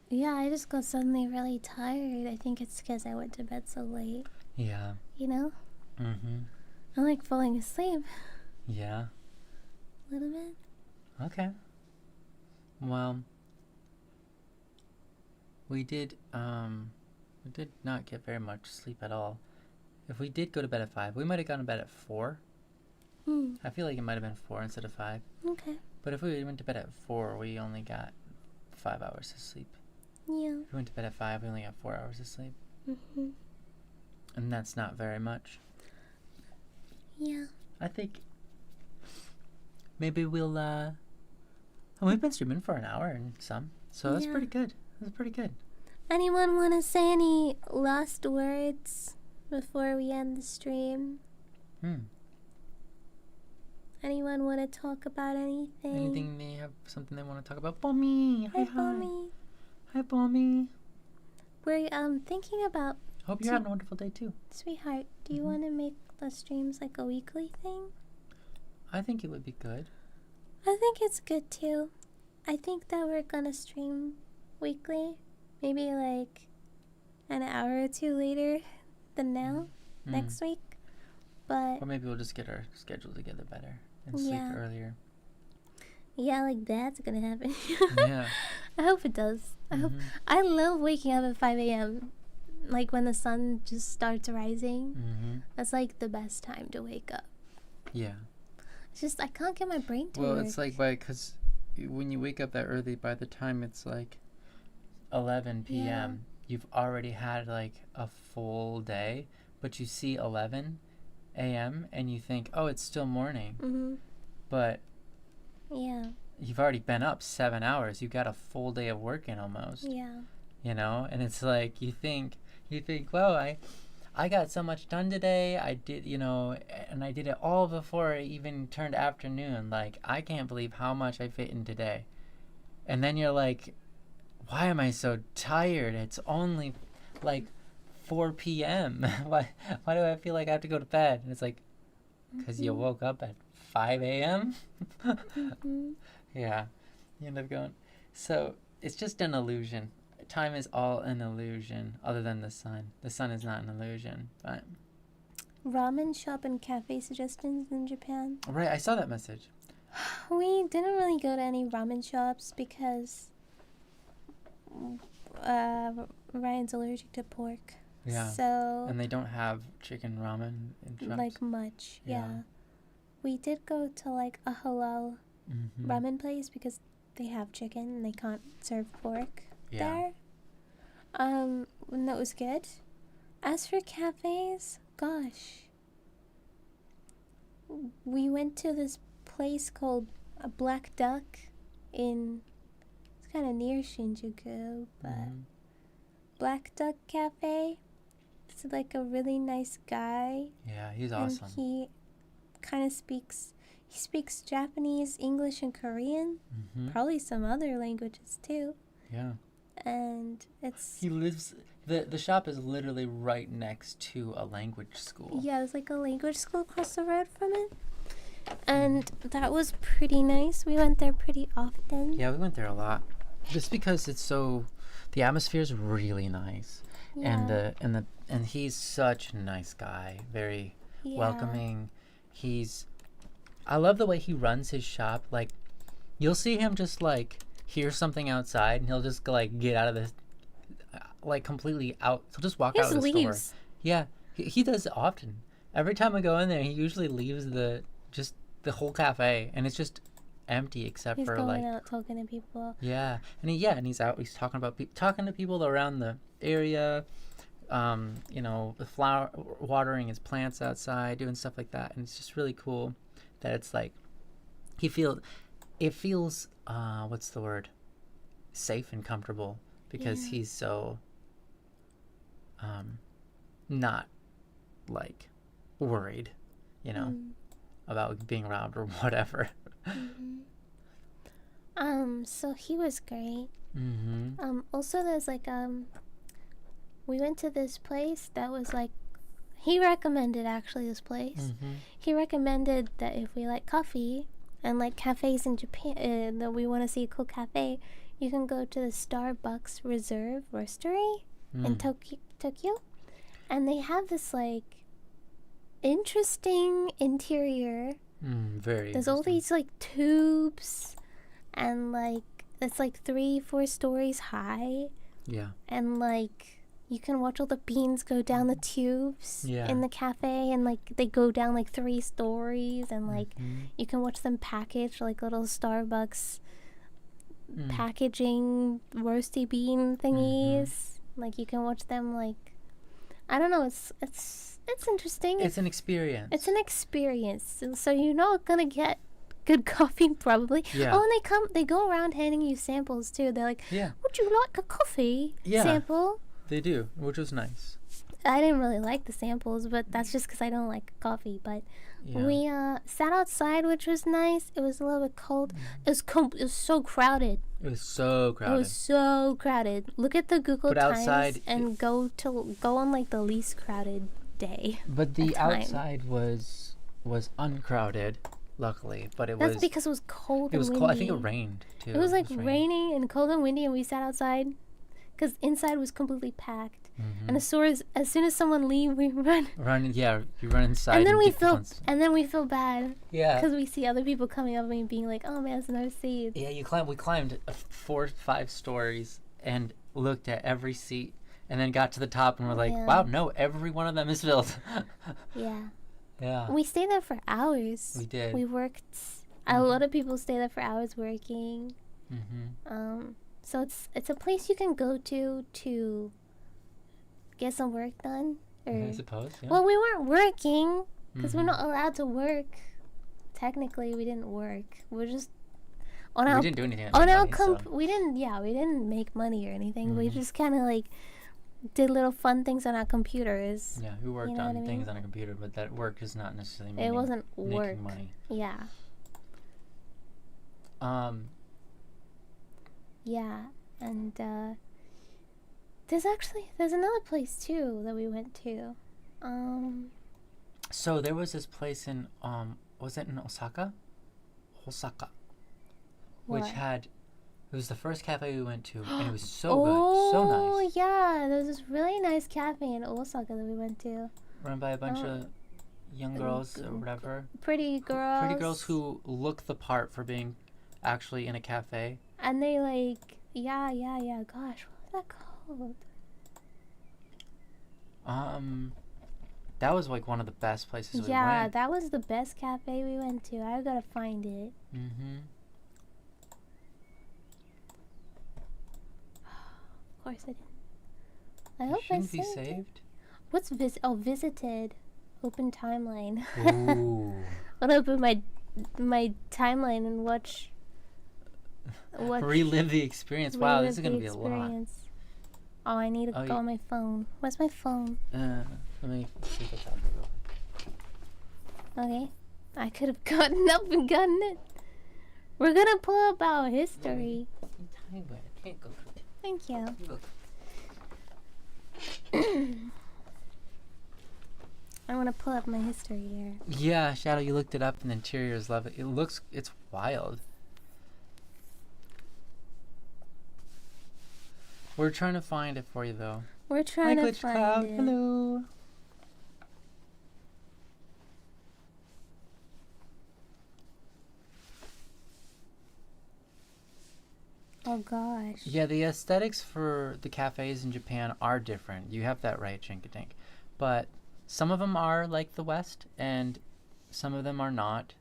Yeah, I just got suddenly really tired. I think it's because I went to bed so late. Yeah. You know? Mm-hmm. I'm like falling asleep. Yeah. A little bit. Okay. Well, we did not get very much sleep at all. If we did go to bed at 5, we might have gone to bed at 4. I feel like it might have been 4 instead of 5. Okay. But if we went to bed at 4, we only got 5 hours of sleep. Yeah. If we went to bed at 5, we only got 4 hours of sleep. And that's not very much. Yeah. I think maybe we'll we've been streaming for an hour and some, so that's pretty good. That's pretty good. Anyone want to say any last words before we end the stream? Anyone want to talk about anything? Anything they have something they want to talk about? Bommy! Hi, Bommy. Hi, Bommy. We're thinking about. Hope you're having a wonderful day too. Sweetheart, do you want to make the streams like a weekly thing? I think it would be good. I think it's good too. I think that we're gonna stream weekly, maybe like an hour or two later than now, next week. But or maybe we'll just get our schedule together better and sleep earlier. Yeah, like that's gonna happen. Yeah. I hope it does. I love waking up at 5 a.m. Like when the sun just starts rising. That's like the best time to wake up. Yeah. It's just I can't get my brain to work. Well, it's like because when you wake up that early, by the time it's like 11 p.m., you've already had like a full day, but you see 11 a.m. and you think, oh, it's still morning. But you've already been up 7 hours. You've got a full day of working almost. Yeah. You know, and it's like you think, well, I got so much done today. I did, you know, and I did it all before it even turned afternoon. Like, I can't believe how much I fit in today. And then you're like, why am I so tired? It's only like 4 p.m. Why do I feel like I have to go to bed? And it's like, because you woke up at 5 a.m.? Yeah. You end up going. So it's just an illusion. Time is all an illusion, other than the sun. The sun is not an illusion. But Ramen shop and cafe suggestions in Japan. right, I saw that message. We didn't really go to any ramen shops because Ryan's allergic to pork. Yeah. So And they don't have chicken ramen in shops. like much, Yeah. yeah. We did go to like a halal Mm-hmm. ramen place because they have chicken and they can't serve pork Yeah. there. And that was good. As for cafes, gosh, we went to this place called a Black Duck in, it's kind of near Shinjuku, but Mhm. Black Duck Cafe. It's like a really nice guy, Yeah, he's and awesome. he kind of he speaks Japanese, English, and Korean. Mm-hmm. Probably some other languages too. Yeah. And it's He lives. The shop is literally right next to a language school. yeah, it's like a language school across the road from it. And that was pretty nice. We went there pretty often. Yeah, we went there a lot. Just because it's so, the atmosphere is really nice, Yeah. and he's such a nice guy, very Yeah. welcoming. I love the way he runs his shop. Like, you'll see him just like hear something outside, and he'll just like get out of the, like completely out. He'll just walk He out just of the store. leaves. Yeah, he does it often. Every time I go in there, he usually leaves just the whole cafe, and it's just empty except He's for going like out talking to people. yeah, and he's out. He's talking about talking to people around the area. The flower watering his plants outside, doing stuff like that, and it's just really cool that it's like it feels what's the word, safe and comfortable because Yeah. he's so not like worried, Mm. about being robbed or whatever. So he was great. Mm-hmm. Also there's like we went to this place that was like, he recommended actually this place. Mm-hmm. He recommended that if we like coffee and like cafes in Japan, that we want to see a cool cafe, you can go to the Starbucks Reserve Roastery in Tokyo. And they have this like interesting interior. Very. There's all interesting. these like tubes, and like it's like 3-4 stories high, Yeah. and like you can watch all the beans go down the tubes Yeah. in the cafe, and like they go down like 3 stories, and like Mhm. you can watch them package like little Starbucks Mm. packaging roasty bean thingies. Like you can watch them like, I don't know, it's interesting. It's an experience. It's an experience, so you're not gonna get good coffee probably. Yeah. Oh, and they go around handing you samples too. They're like, Yeah, "Would you like a coffee Yeah. sample?" they do, which was nice. I didn't really like the samples, but that's just because I don't like coffee. But Yeah. we sat outside, which was nice. It was a little bit cold. It was so crowded. It was so crowded. It was so crowded. Look at the Google But Times outside, and go on like the least crowded day. But the time. outside was uncrowded, luckily. But it That's was because it was cold. it was and cold. I windy. think it rained too. It was like raining. raining and cold and windy, and we sat outside because inside was completely packed. Mhm. And as soon as someone leave, we run, You run inside. and then we get the feel ones- bad Yeah. because we see other people coming up and being like, "Oh man, there's no seats." Yeah, we climbed 4 5 stories and looked at every seat, and then got to the top and we're like, Yeah. wow, no, every one of them is filled. Yeah, Yeah. we stayed there for hours. We did. We worked. A lot of people stay there for hours working. Mm-hmm. So it's a place you can go to get some work done. I suppose. Yeah. Well, we weren't working because we're Mhm. not allowed to work. Technically, we didn't work. We're just on we our didn't do anything. on our money, so- we didn't make money or anything. We Mhm. just kind of like did little fun things on our computers. Yeah, we worked know on what I things mean? on a computer, but that work is not necessarily It wasn't making work. money. Yeah. Yeah. And there's another place too that we went to. So there was this place in was it in Osaka? Osaka. What? Which had, it was the first cafe we went to, and it was so Oh, good, so nice. yeah, there's this really nice cafe in Osaka that we went to. Run by a bunch of young girls or whatever. Pretty girls. Pretty girls who look the part for being actually in a cafe. And they like, yeah. Gosh, what was that called? That was like one of the best places we went. Yeah, that was the best cafe we went to. I gotta find it. Mm-hmm. Of course I didn't. I It hope I shouldn't be saved it. saved. What's visited? Open timeline. Ooh. I'll open my timeline and watch. Relive the experience. Wow, this is relive gonna the be a lot. experience. Oh, I need to go on my phone. Where's my phone? Let me see what's happening real quick. Okay. I could have gotten up and gotten it. We're gonna pull up our history. Thank you. I want to pull up my history here. Yeah, Shadow, you looked it up and the interior is lovely. It's wild. We're trying to find it for you though. We're trying to Glitch find Cloud, it. hello. Oh gosh. Yeah, the aesthetics for the cafes in Japan are different. You have that right, Chinkadink. But some of them are like the West, and some of them are not.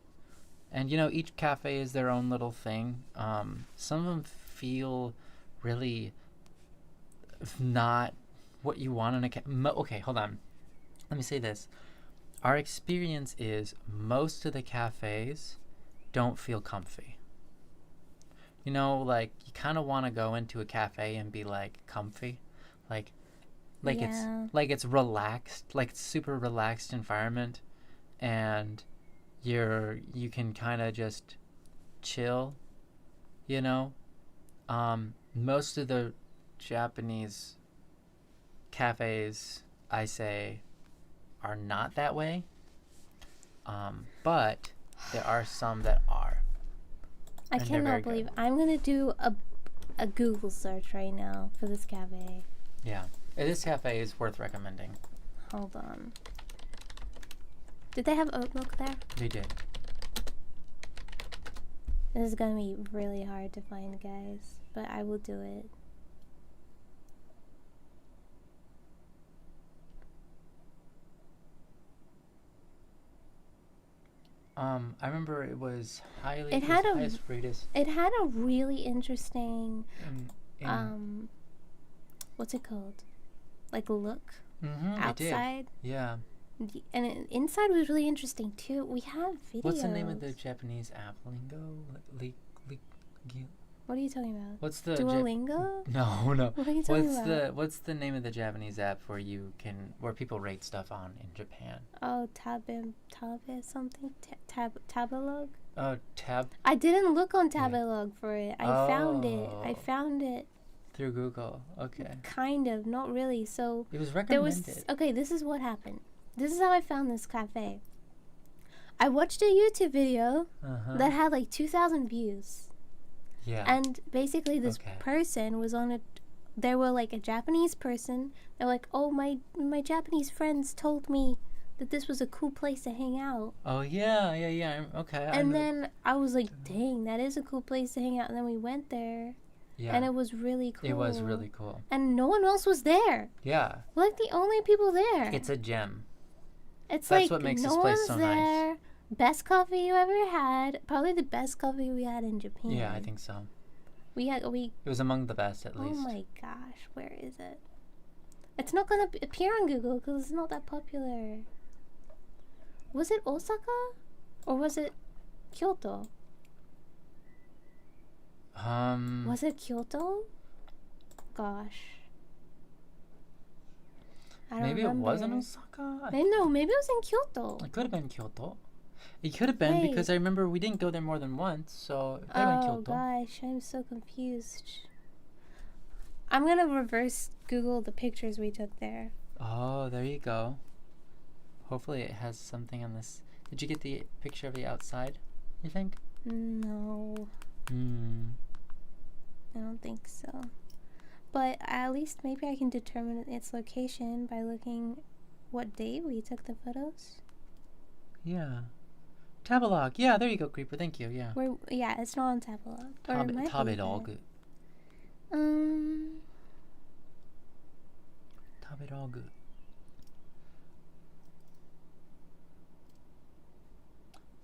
And you know, each cafe is their own little thing. Some of them feel really not what you want in a cafe. Okay, hold on. Let me say this. Our experience is most of the cafes don't feel comfy. You know, like you kind of want to go into a cafe and be like comfy, like Yeah. it's relaxed, like it's super relaxed environment, and you can kind of just chill, you know. Most of the Japanese cafes, I say, are not that way, but there are some that are. I And they're very cannot good. believe I'm gonna do a Google search right now for this cafe. Yeah, this cafe is worth recommending. Hold on. Did they have oat milk there? They did. This is gonna be really hard to find, guys, but I will do it. I remember it was highly. It had was a- highest rated It had a really interesting in what's it called? Like look it did. outside. Yeah. And inside was really interesting too. We have videos. What's the name of the Japanese app? Lingo? What are you talking about? What's the Duolingo? No, no. What are you talking about? What's the name of the Japanese app where people rate stuff on in Japan? Oh, Tabe something? Tabelog? Oh, Tab I didn't look on Tabelog for it. I found it. I Oh. found it. through Google. Okay. Kind of, not really. So It was there recommended. was okay. This is what happened. This is how I found this cafe. I watched a YouTube video Uh-huh. that had like 2,000 views. Yeah. And basically, this Okay. person was on a. There were like a Japanese person. They're like, "Oh, my Japanese friends told me that this was a cool place to hang out." Oh yeah. Okay. And then I was like, "Dang, that is a cool place to hang out." And then we went there, yeah. and it was really cool. It was really cool. And no one else was there. Yeah. We're like the only people there. It's a gem. It's that's like what makes no this place one's so nice. there. Best coffee you ever had. Probably the best coffee we had in Japan. Yeah, I think so. we. It was among the best, at Oh least. my gosh, where is it? It's not gonna appear on Google because it's not that popular. Was it Osaka? Or was it Kyoto? Was it Kyoto? Gosh. I don't Maybe remember. it wasn't Osaka. Maybe it was in Kyoto. It could have been Kyoto. It could have been because I remember we didn't go there more than once, so it could have been Oh Kyoto. gosh, I'm so confused. I'm gonna reverse Google the pictures we took there. Oh, there you go. Hopefully it has something on this. Did you get the picture of the outside, you think? No, Hmm. I don't think so. But at least maybe I can determine its location by looking what date we took the photos. Yeah. Tabelog. Yeah, there you go, Creeper. Thank you. Yeah. Yeah, it's not on Tabelog. Or it might be Tabelog. there. Tabelog.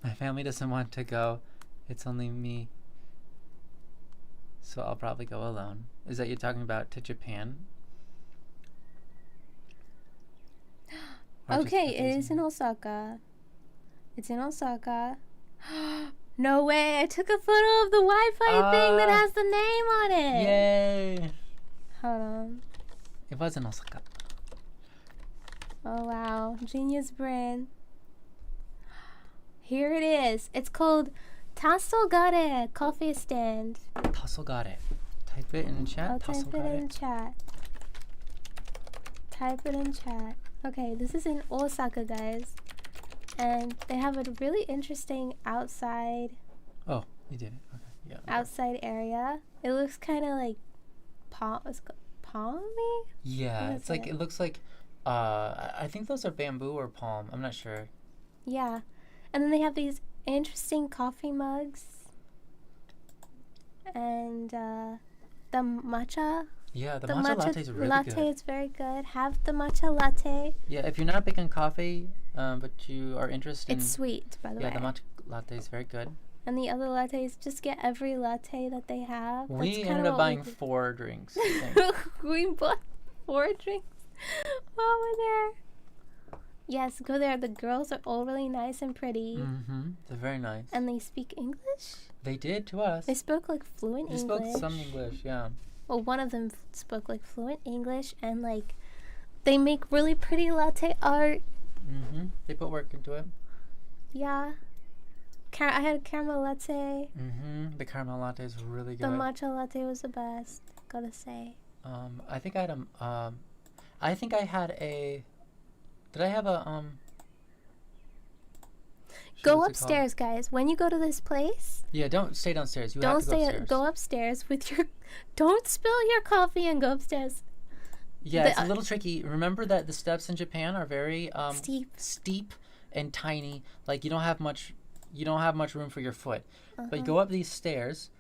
My family doesn't want to go. It's only me. So I'll probably go alone. Is that you're talking about to Japan? Or just Okay, it cafes is in- in Osaka. It's in Osaka. No way! I took a photo of the Wi-Fi thing that has the name on it. Yay! Hold on. It was in Osaka. Oh wow, genius brain. Here it is. It's called Tasogare Coffee Stand. Tasogare. Type it in chat. I'll type it Tasogare. in chat. Type it in chat. Okay, this is in Osaka, guys. And they have a really interesting outside Oh, you did it. Okay. Yeah. outside area. It looks kind of like palmy? Yeah, What it's is like it? it looks like I think those are bamboo or palm. I'm not sure. Yeah. And then they have these interesting coffee mugs. And the matcha. Yeah, the matcha latte is really latte good. is very good. Have the matcha latte. Yeah, if you're not big on coffee, but you are interested It's in sweet, by the yeah, way. the matcha latte is very good. And the other lattes, just get every latte that they have. We That's kinda ended up what we buying did. 4 drinks. I think. We bought 4 drinks while we're there. Yes, go there. The girls are all really nice and pretty. Mm-hmm. They're very nice. And they speak English? They did to us. They spoke like fluent They English. spoke some English, yeah. Well, one of them spoke like fluent English, and like they make really pretty latte art. Mm-hmm. They put work into it. Yeah. I had a caramel latte. Mm-hmm. The caramel latte is really The good. matcha latte was the best, gotta say. I think I had I think I had a. Did I have a shit, Go what's it called? upstairs, guys. When you go to this place, Yeah, don't stay downstairs. You have don't to go stay. upstairs. Go upstairs with your. Don't spill your coffee and go upstairs. Yeah, The- it's a little tricky. Remember that the steps in Japan are very Steep. and tiny. Like you don't have much room for your foot. But Uh-huh. you go up these stairs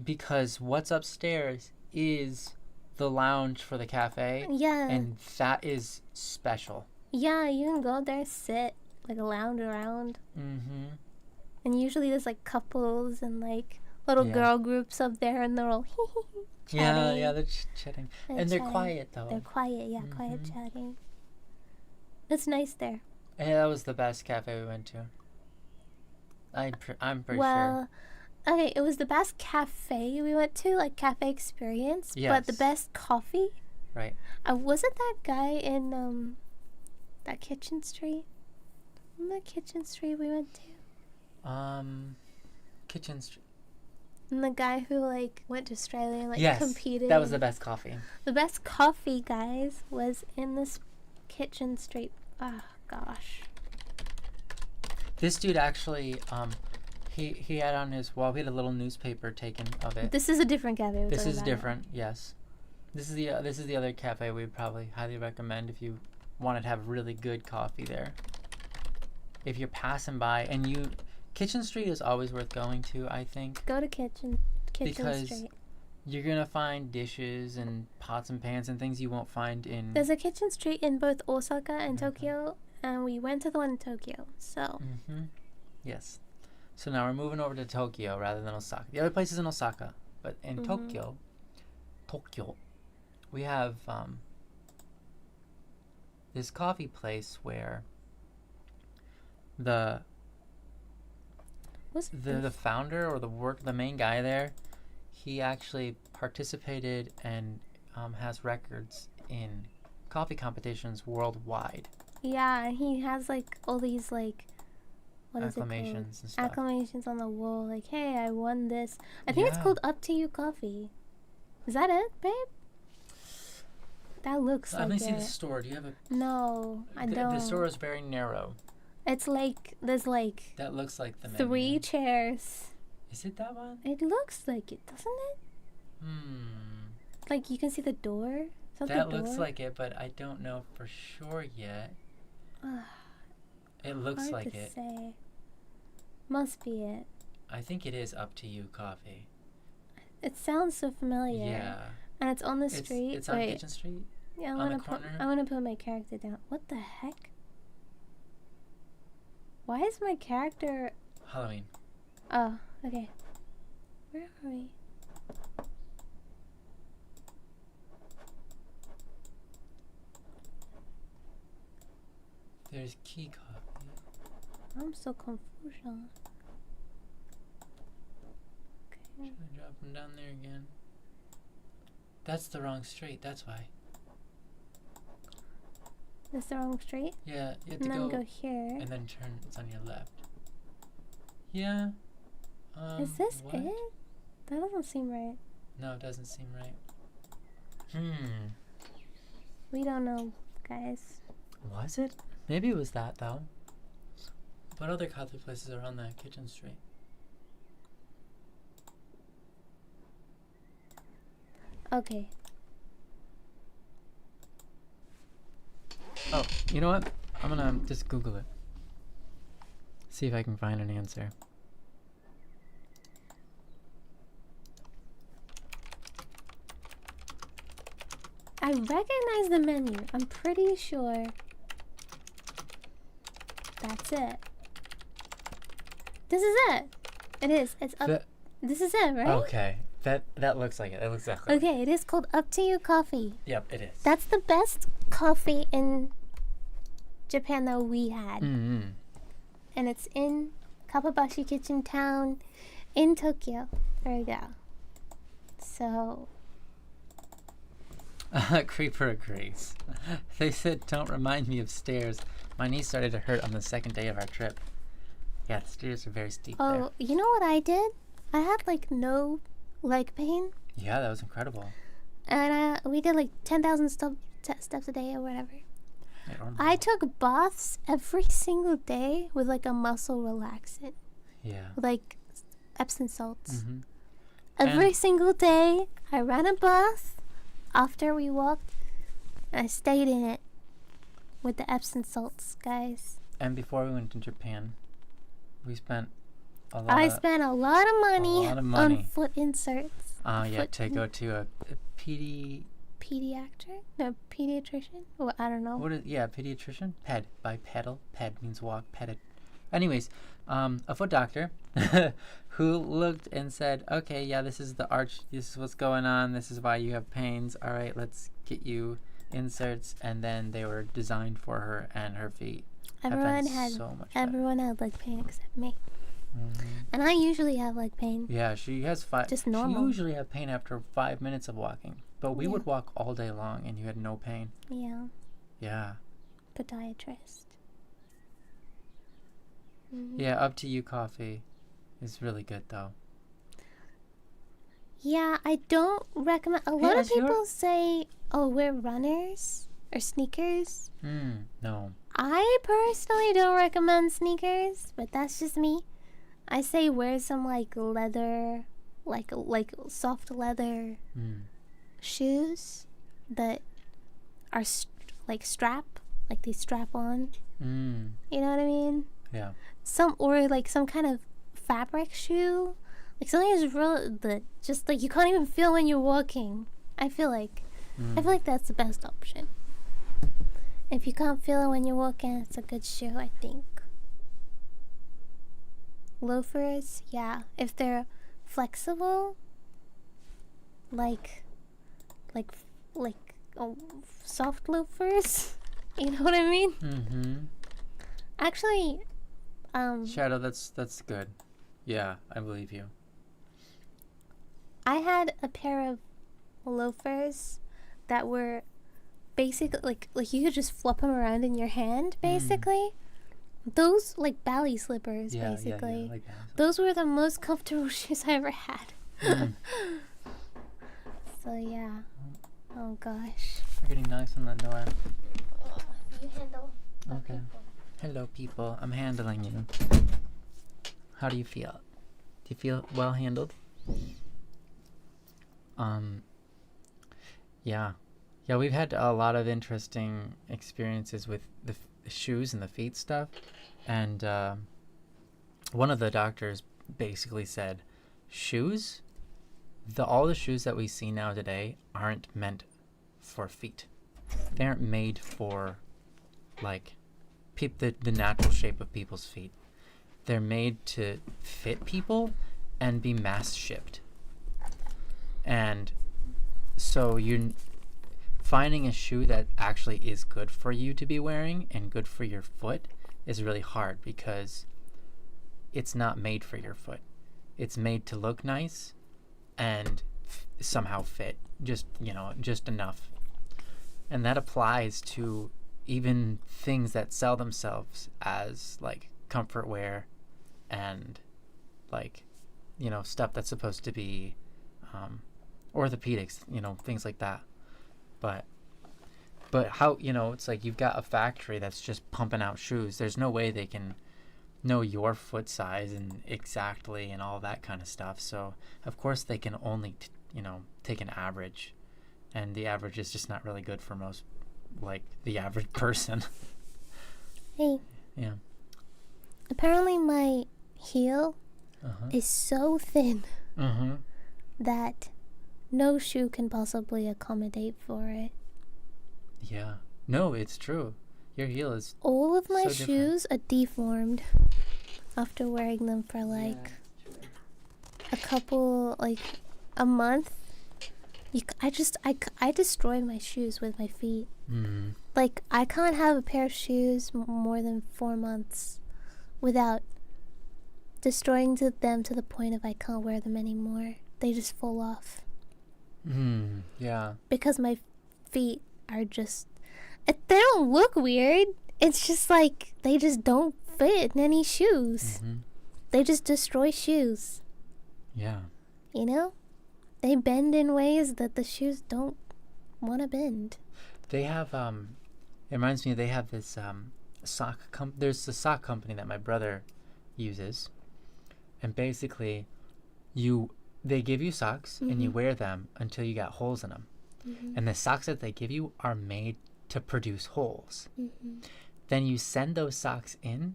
because what's upstairs is the lounge for the cafe, Yeah. and that is special. Yeah, you can go there, sit, like lounge around. Mm-hmm. And usually there's like couples and like little Yeah. girl groups up there, and they're all chatting. Yeah, they're chatting. And they're chatting. quiet though. They're quiet, yeah, quiet Mhm. chatting. It's nice there. And that was the best cafe we went to. I'm pretty sure. Well, okay, it was the best cafe we went to, like cafe experience, but the Yes. best coffee. Right. Wasn't that guy in that Kitchen Street? Remember the Kitchen Street we went to? Kitchen Street. And the guy who like went to Australia and like Yes, competed. that was in- the best coffee. The best coffee, guys, was in this Kitchen Street. Ah, gosh. This dude actually, he had on his wall. We had a little newspaper taken of it. This is a different cafe. we're This talking is about. different. Yes, this is the other cafe we'd probably highly recommend if you wanted to have really good coffee there. If you're passing by and Kitchen Street is always worth going to. I think Go to Kitchen Because Street. you're gonna find dishes and pots and pans and things you won't find in. There's a Kitchen Street in both Osaka and Mhm. Tokyo, and we went to the one in Tokyo. So Mm-hmm. Yes. So now we're moving over to Tokyo rather than Osaka. The other place is in Osaka, but in Mhm. Tokyo, we have this coffee place where the what's the founder or the main guy there, he actually participated and has records in coffee competitions worldwide. Yeah, and he has like all these like what is it called? Acclamations and stuff. Acclamations on the wall, like, hey, I won this. I think it's Yeah. called Up to You Coffee. Is that it, babe? That looks Let like me it. see the store. Do you have a... No, I don't. The store is very narrow. It's like there's like That looks like the menu. 3 chairs. Is it that one? It looks like it, doesn't it? Hmm. Like you can see the door. Is that That the door? looks like it, but I don't know for sure yet. It looks Hard like to it. say. Must be it. I think it is Up to You Coffee. It sounds so familiar. Yeah. And it's on the street. It's on Wait. Kitchen Street. Yeah, on the corner. I want to put my character down. What the heck? Why is my character... Halloween. Oh, okay. Where are we? There's Key Coffee. I'm so confused. Okay. Should I drop him down there again? That's the wrong street, that's why. That's the wrong street? Yeah, you have And to then go go here. and then turn. It's on your left. Yeah. Is this what? it? That doesn't seem right. No, it doesn't seem right. We don't know, guys. Was it? Maybe it was that, though. What other coffee places are on that Kitchen Street? Okay. Oh, you know what? I'm gonna just Google it. See if I can find an answer. I recognize the menu. I'm pretty sure that's it. This is it. It is. It's up. This is it, right? Okay. That looks like it. That looks exactly like it. Okay, it is called Up to You Coffee. Yep, it is. That's the best coffee in Japan that we had. Mm-hmm. And it's in Kapabashi Kitchen Town in Tokyo. There we go. So, Creeper agrees. They said, don't remind me of stairs. My knee started to hurt on the second day of our trip. Yeah, the stairs are very steep there. oh, you know what I did? I had like no leg pain. Yeah, that was incredible. And we did like 10,000 steps a day or whatever. I took baths every single day with like a muscle relaxant. Yeah. With like Epsom salts. Mm-hmm. Every single day, I ran a bath after we walked. I stayed in it with the Epsom salts, guys. And before we went to Japan, we spent a lot. I spent a lot of money on foot inserts. Yeah, to go to a pediatric? No, pediatrician? Well, I don't know. Pediatrician. Ped by pedal. Ped means walk. Peded. Anyways, a foot doctor who looked and said, "Okay, yeah, this is the arch. This is what's going on. This is why you have pains. All right, let's get you inserts." And then they were designed for her and her feet. Everyone had leg pain except me. Mm-hmm. And I usually have leg pain. Yeah, she has just normal. She usually have pain after 5 minutes of walking. But we would walk all day long and you had no pain. Yeah. Yeah. Podiatrist. Mm-hmm. Yeah, Up to You Coffee is really good though. Yeah, I don't recommend. A lot of people say, oh, wear runners or sneakers. No. I personally don't recommend sneakers, but that's just me. I say wear some like leather, like soft leather shoes that are like they strap on. You know what I mean? Yeah. Some kind of fabric shoe, like something is real that just like you can't even feel when you're walking. I feel like that's the best option. If you can't feel it when you're walking, it's a good shoe, I think. Loafers, yeah, if they're flexible, like soft loafers, you know what I mean? Mm-hmm. Actually, Shadow, that's good. Yeah, I believe you. I had a pair of loafers that were basically like you could just flop them around in your hand, basically. Those like ballet slippers, basically. Yeah, like those were the most comfortable shoes I ever had. So yeah. Oh gosh. We're getting knocks on the door. You handle. Okay. Hello, people. I'm handling you. How do you feel? Do you feel well handled? Yeah. Yeah, we've had a lot of interesting experiences with the shoes and the feet stuff. And one of the doctors basically said, shoes, all the shoes that we see now today aren't meant for feet. They aren't made for, like, the natural shape of people's feet. They're made to fit people and be mass shipped. And so you're finding a shoe that actually is good for you to be wearing and good for your foot is really hard because it's not made for your foot. It's made to look nice and somehow fit, just enough. And that applies to even things that sell themselves as like comfort wear and like, stuff that's supposed to be orthopedics, things like that. But how, it's like you've got a factory that's just pumping out shoes. There's no way they can know your foot size and exactly and all that kind of stuff. So of course they can only take an average, and the average is just not really good for most, like, the average person. Hey. Yeah. Apparently my heel is so thin that no shoe can possibly accommodate for it. Yeah. No, it's true. Your heel is all of my so shoes are deformed after wearing them for like a couple, like a month. I destroy my shoes with my feet. Like, I can't have a pair of shoes more than 4 months without destroying them to the point of I can't wear them anymore. They just fall off. Yeah. Because my feet are just, they don't look weird. It's just like they just don't fit in any shoes. They just destroy shoes. Yeah. They bend in ways that the shoes don't want to bend. They have it reminds me, they have this there's a sock company that my brother uses, and basically they give you socks and you wear them until you got holes in them. And the socks that they give you are made to produce holes. Then you send those socks in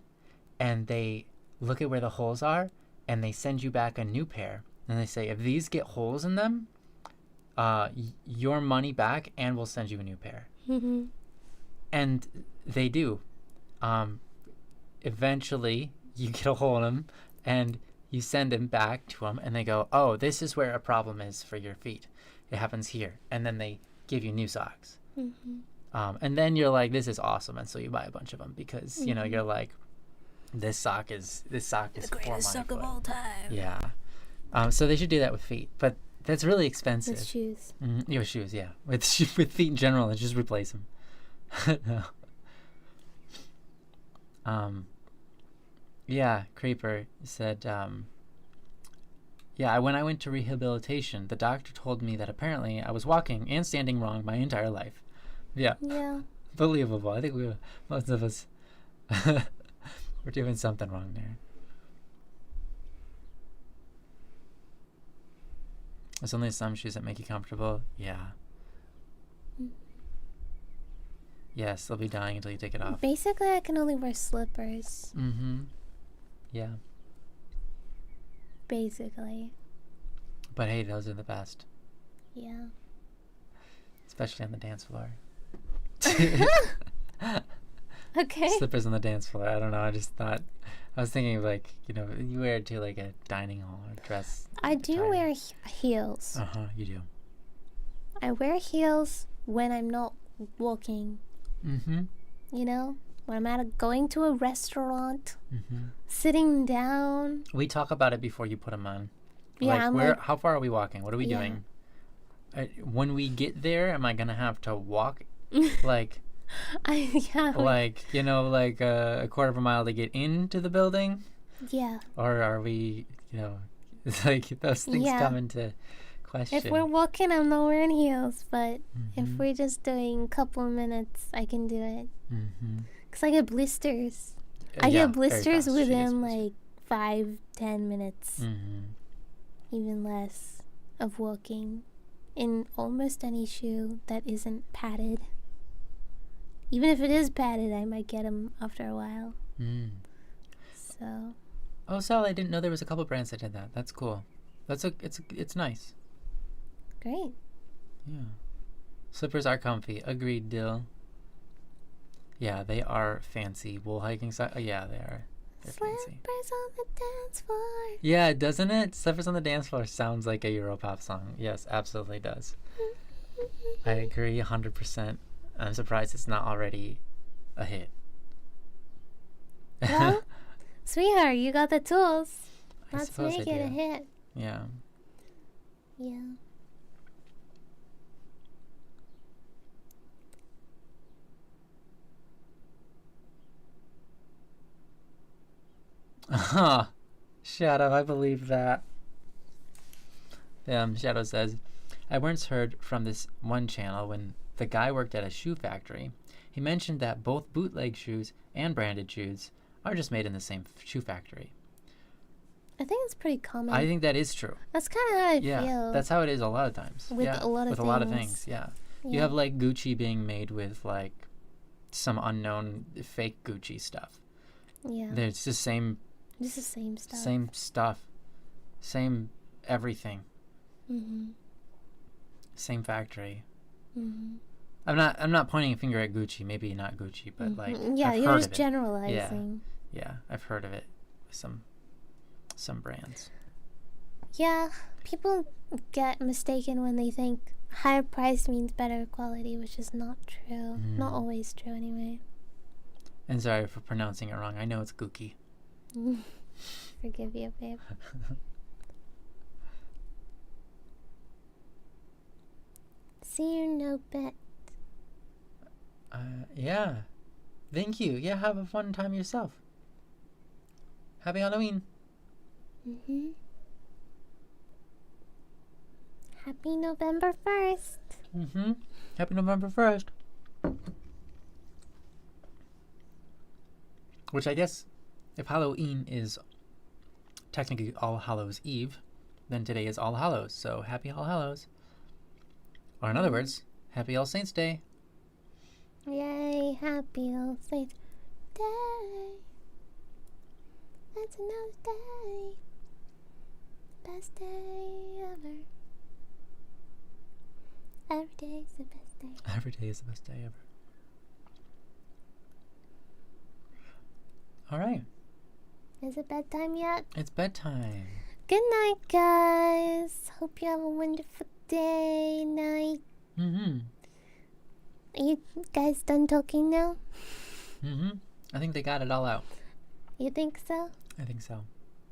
and they look at where the holes are and they send you back a new pair. And they say, if these get holes in them, your money back, and we'll send you a new pair. And they do. Eventually, you get a hole in them, and you send them back to them, and they go, oh, this is where a problem is for your feet. It happens here. And then they give you new socks. And then you're like, this is awesome. And so you buy a bunch of them because, you're like, this sock is the greatest sock of all time. Yeah. So they should do that with feet, but that's really expensive. With shoes. Yeah, with shoes, yeah. With feet in general, and just replace them. Yeah, Creeper said, yeah, when I went to rehabilitation, the doctor told me that apparently I was walking and standing wrong my entire life. Yeah. Yeah. Believable. I think most of us, we're doing something wrong there. There's only some shoes that make you comfortable. Yeah. Yes, they'll be dying until you take it off. Basically, I can only wear slippers. Yeah. Basically. But hey, those are the best. Yeah. Especially on the dance floor. Okay. Slippers on the dance floor. I don't know. I was thinking of, like, you wear it to like a dining hall or dress. I do wear heels. You do. I wear heels when I'm not walking. When I'm going to a restaurant, sitting down. We talk about it before you put them on. Yeah, how far are we walking? What are we doing? When we get there, am I gonna have to walk, like, like a quarter of a mile to get into the building? Yeah. Or are we, it's like those things come into question. If we're walking, I'm not wearing heels, but if Mhm. we're just doing a couple of minutes, I can do it. Mm-hmm. Because I get blisters. I Yeah, get very blisters fast. She gets within blisters. like 5-10 minutes, Mm-hmm. even less, of walking in almost any shoe that isn't padded. Even if it is padded, I might get them after a while. Mm. So, Oh, Sal, I didn't know there was a couple brands that did that. That's cool. It's nice. great. Yeah. Slippers are comfy. Agreed, Dill. Yeah, they are fancy. Wool hiking socks. Yeah, they are. They're fancy. Slippers on the dance floor. Yeah, doesn't it? Slippers on the dance floor sounds like a Europop song. Yes, absolutely does. I agree 100%. I'm surprised it's not already a hit. Well, sweetheart, you got the tools. I Let's suppose I make it a do. hit. Yeah. Yeah. Shadow, I believe that. Shadow says, I once heard from this one channel when the guy worked at a shoe factory. He mentioned that both bootleg shoes and branded shoes are just made in the same shoe factory. I think it's pretty common. I think that is true. That's kind of how I Yeah, feel. that's how it is a lot of times. With yeah, a lot of with a lot of things. things. Yeah. Yeah. You have like Gucci being made with like some unknown fake Gucci stuff. Yeah. It's the same Just the same stuff. same stuff, same everything, Mm-hmm. same factory. Mm-hmm. I'm not pointing a finger at Gucci. Maybe not Gucci, but like yeah, I've you're heard just of it. generalizing. Yeah, I've heard of it. With some brands. Yeah, people get mistaken when they think higher price means better quality, which is not true. Not always true, anyway. And sorry for pronouncing it wrong. I know it's Gucci. Forgive you, babe. See you, no bet. Yeah. Thank you. Yeah, have a fun time yourself. Happy Halloween. Mm-hmm. Happy November 1st. Mm-hmm. Happy November 1st. Which I guess, if Halloween is technically All Hallows Eve, then today is All Hallows. So happy All Hallows. Or in other words, happy All Saints Day. Yay, happy All Saints Day. That's another day. Best day ever. Every day's the best day. Every day is the best day ever. All right. Is it bedtime yet? It's bedtime. Good night, guys. Hope you have a wonderful day, night. Mm-hmm. Are you guys done talking now? Mm-hmm. I think they got it all out. You think so? I think so.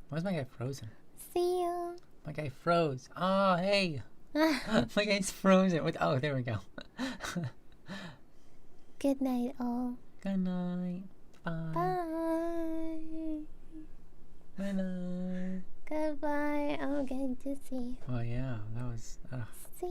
Why is my guy frozen? See you. My guy froze. Oh, hey. My guy's frozen. Oh, there we go. Good night, all. Good night. Bye. Bye. Good night. Goodbye. I'm going to see. Oh, yeah. That was... See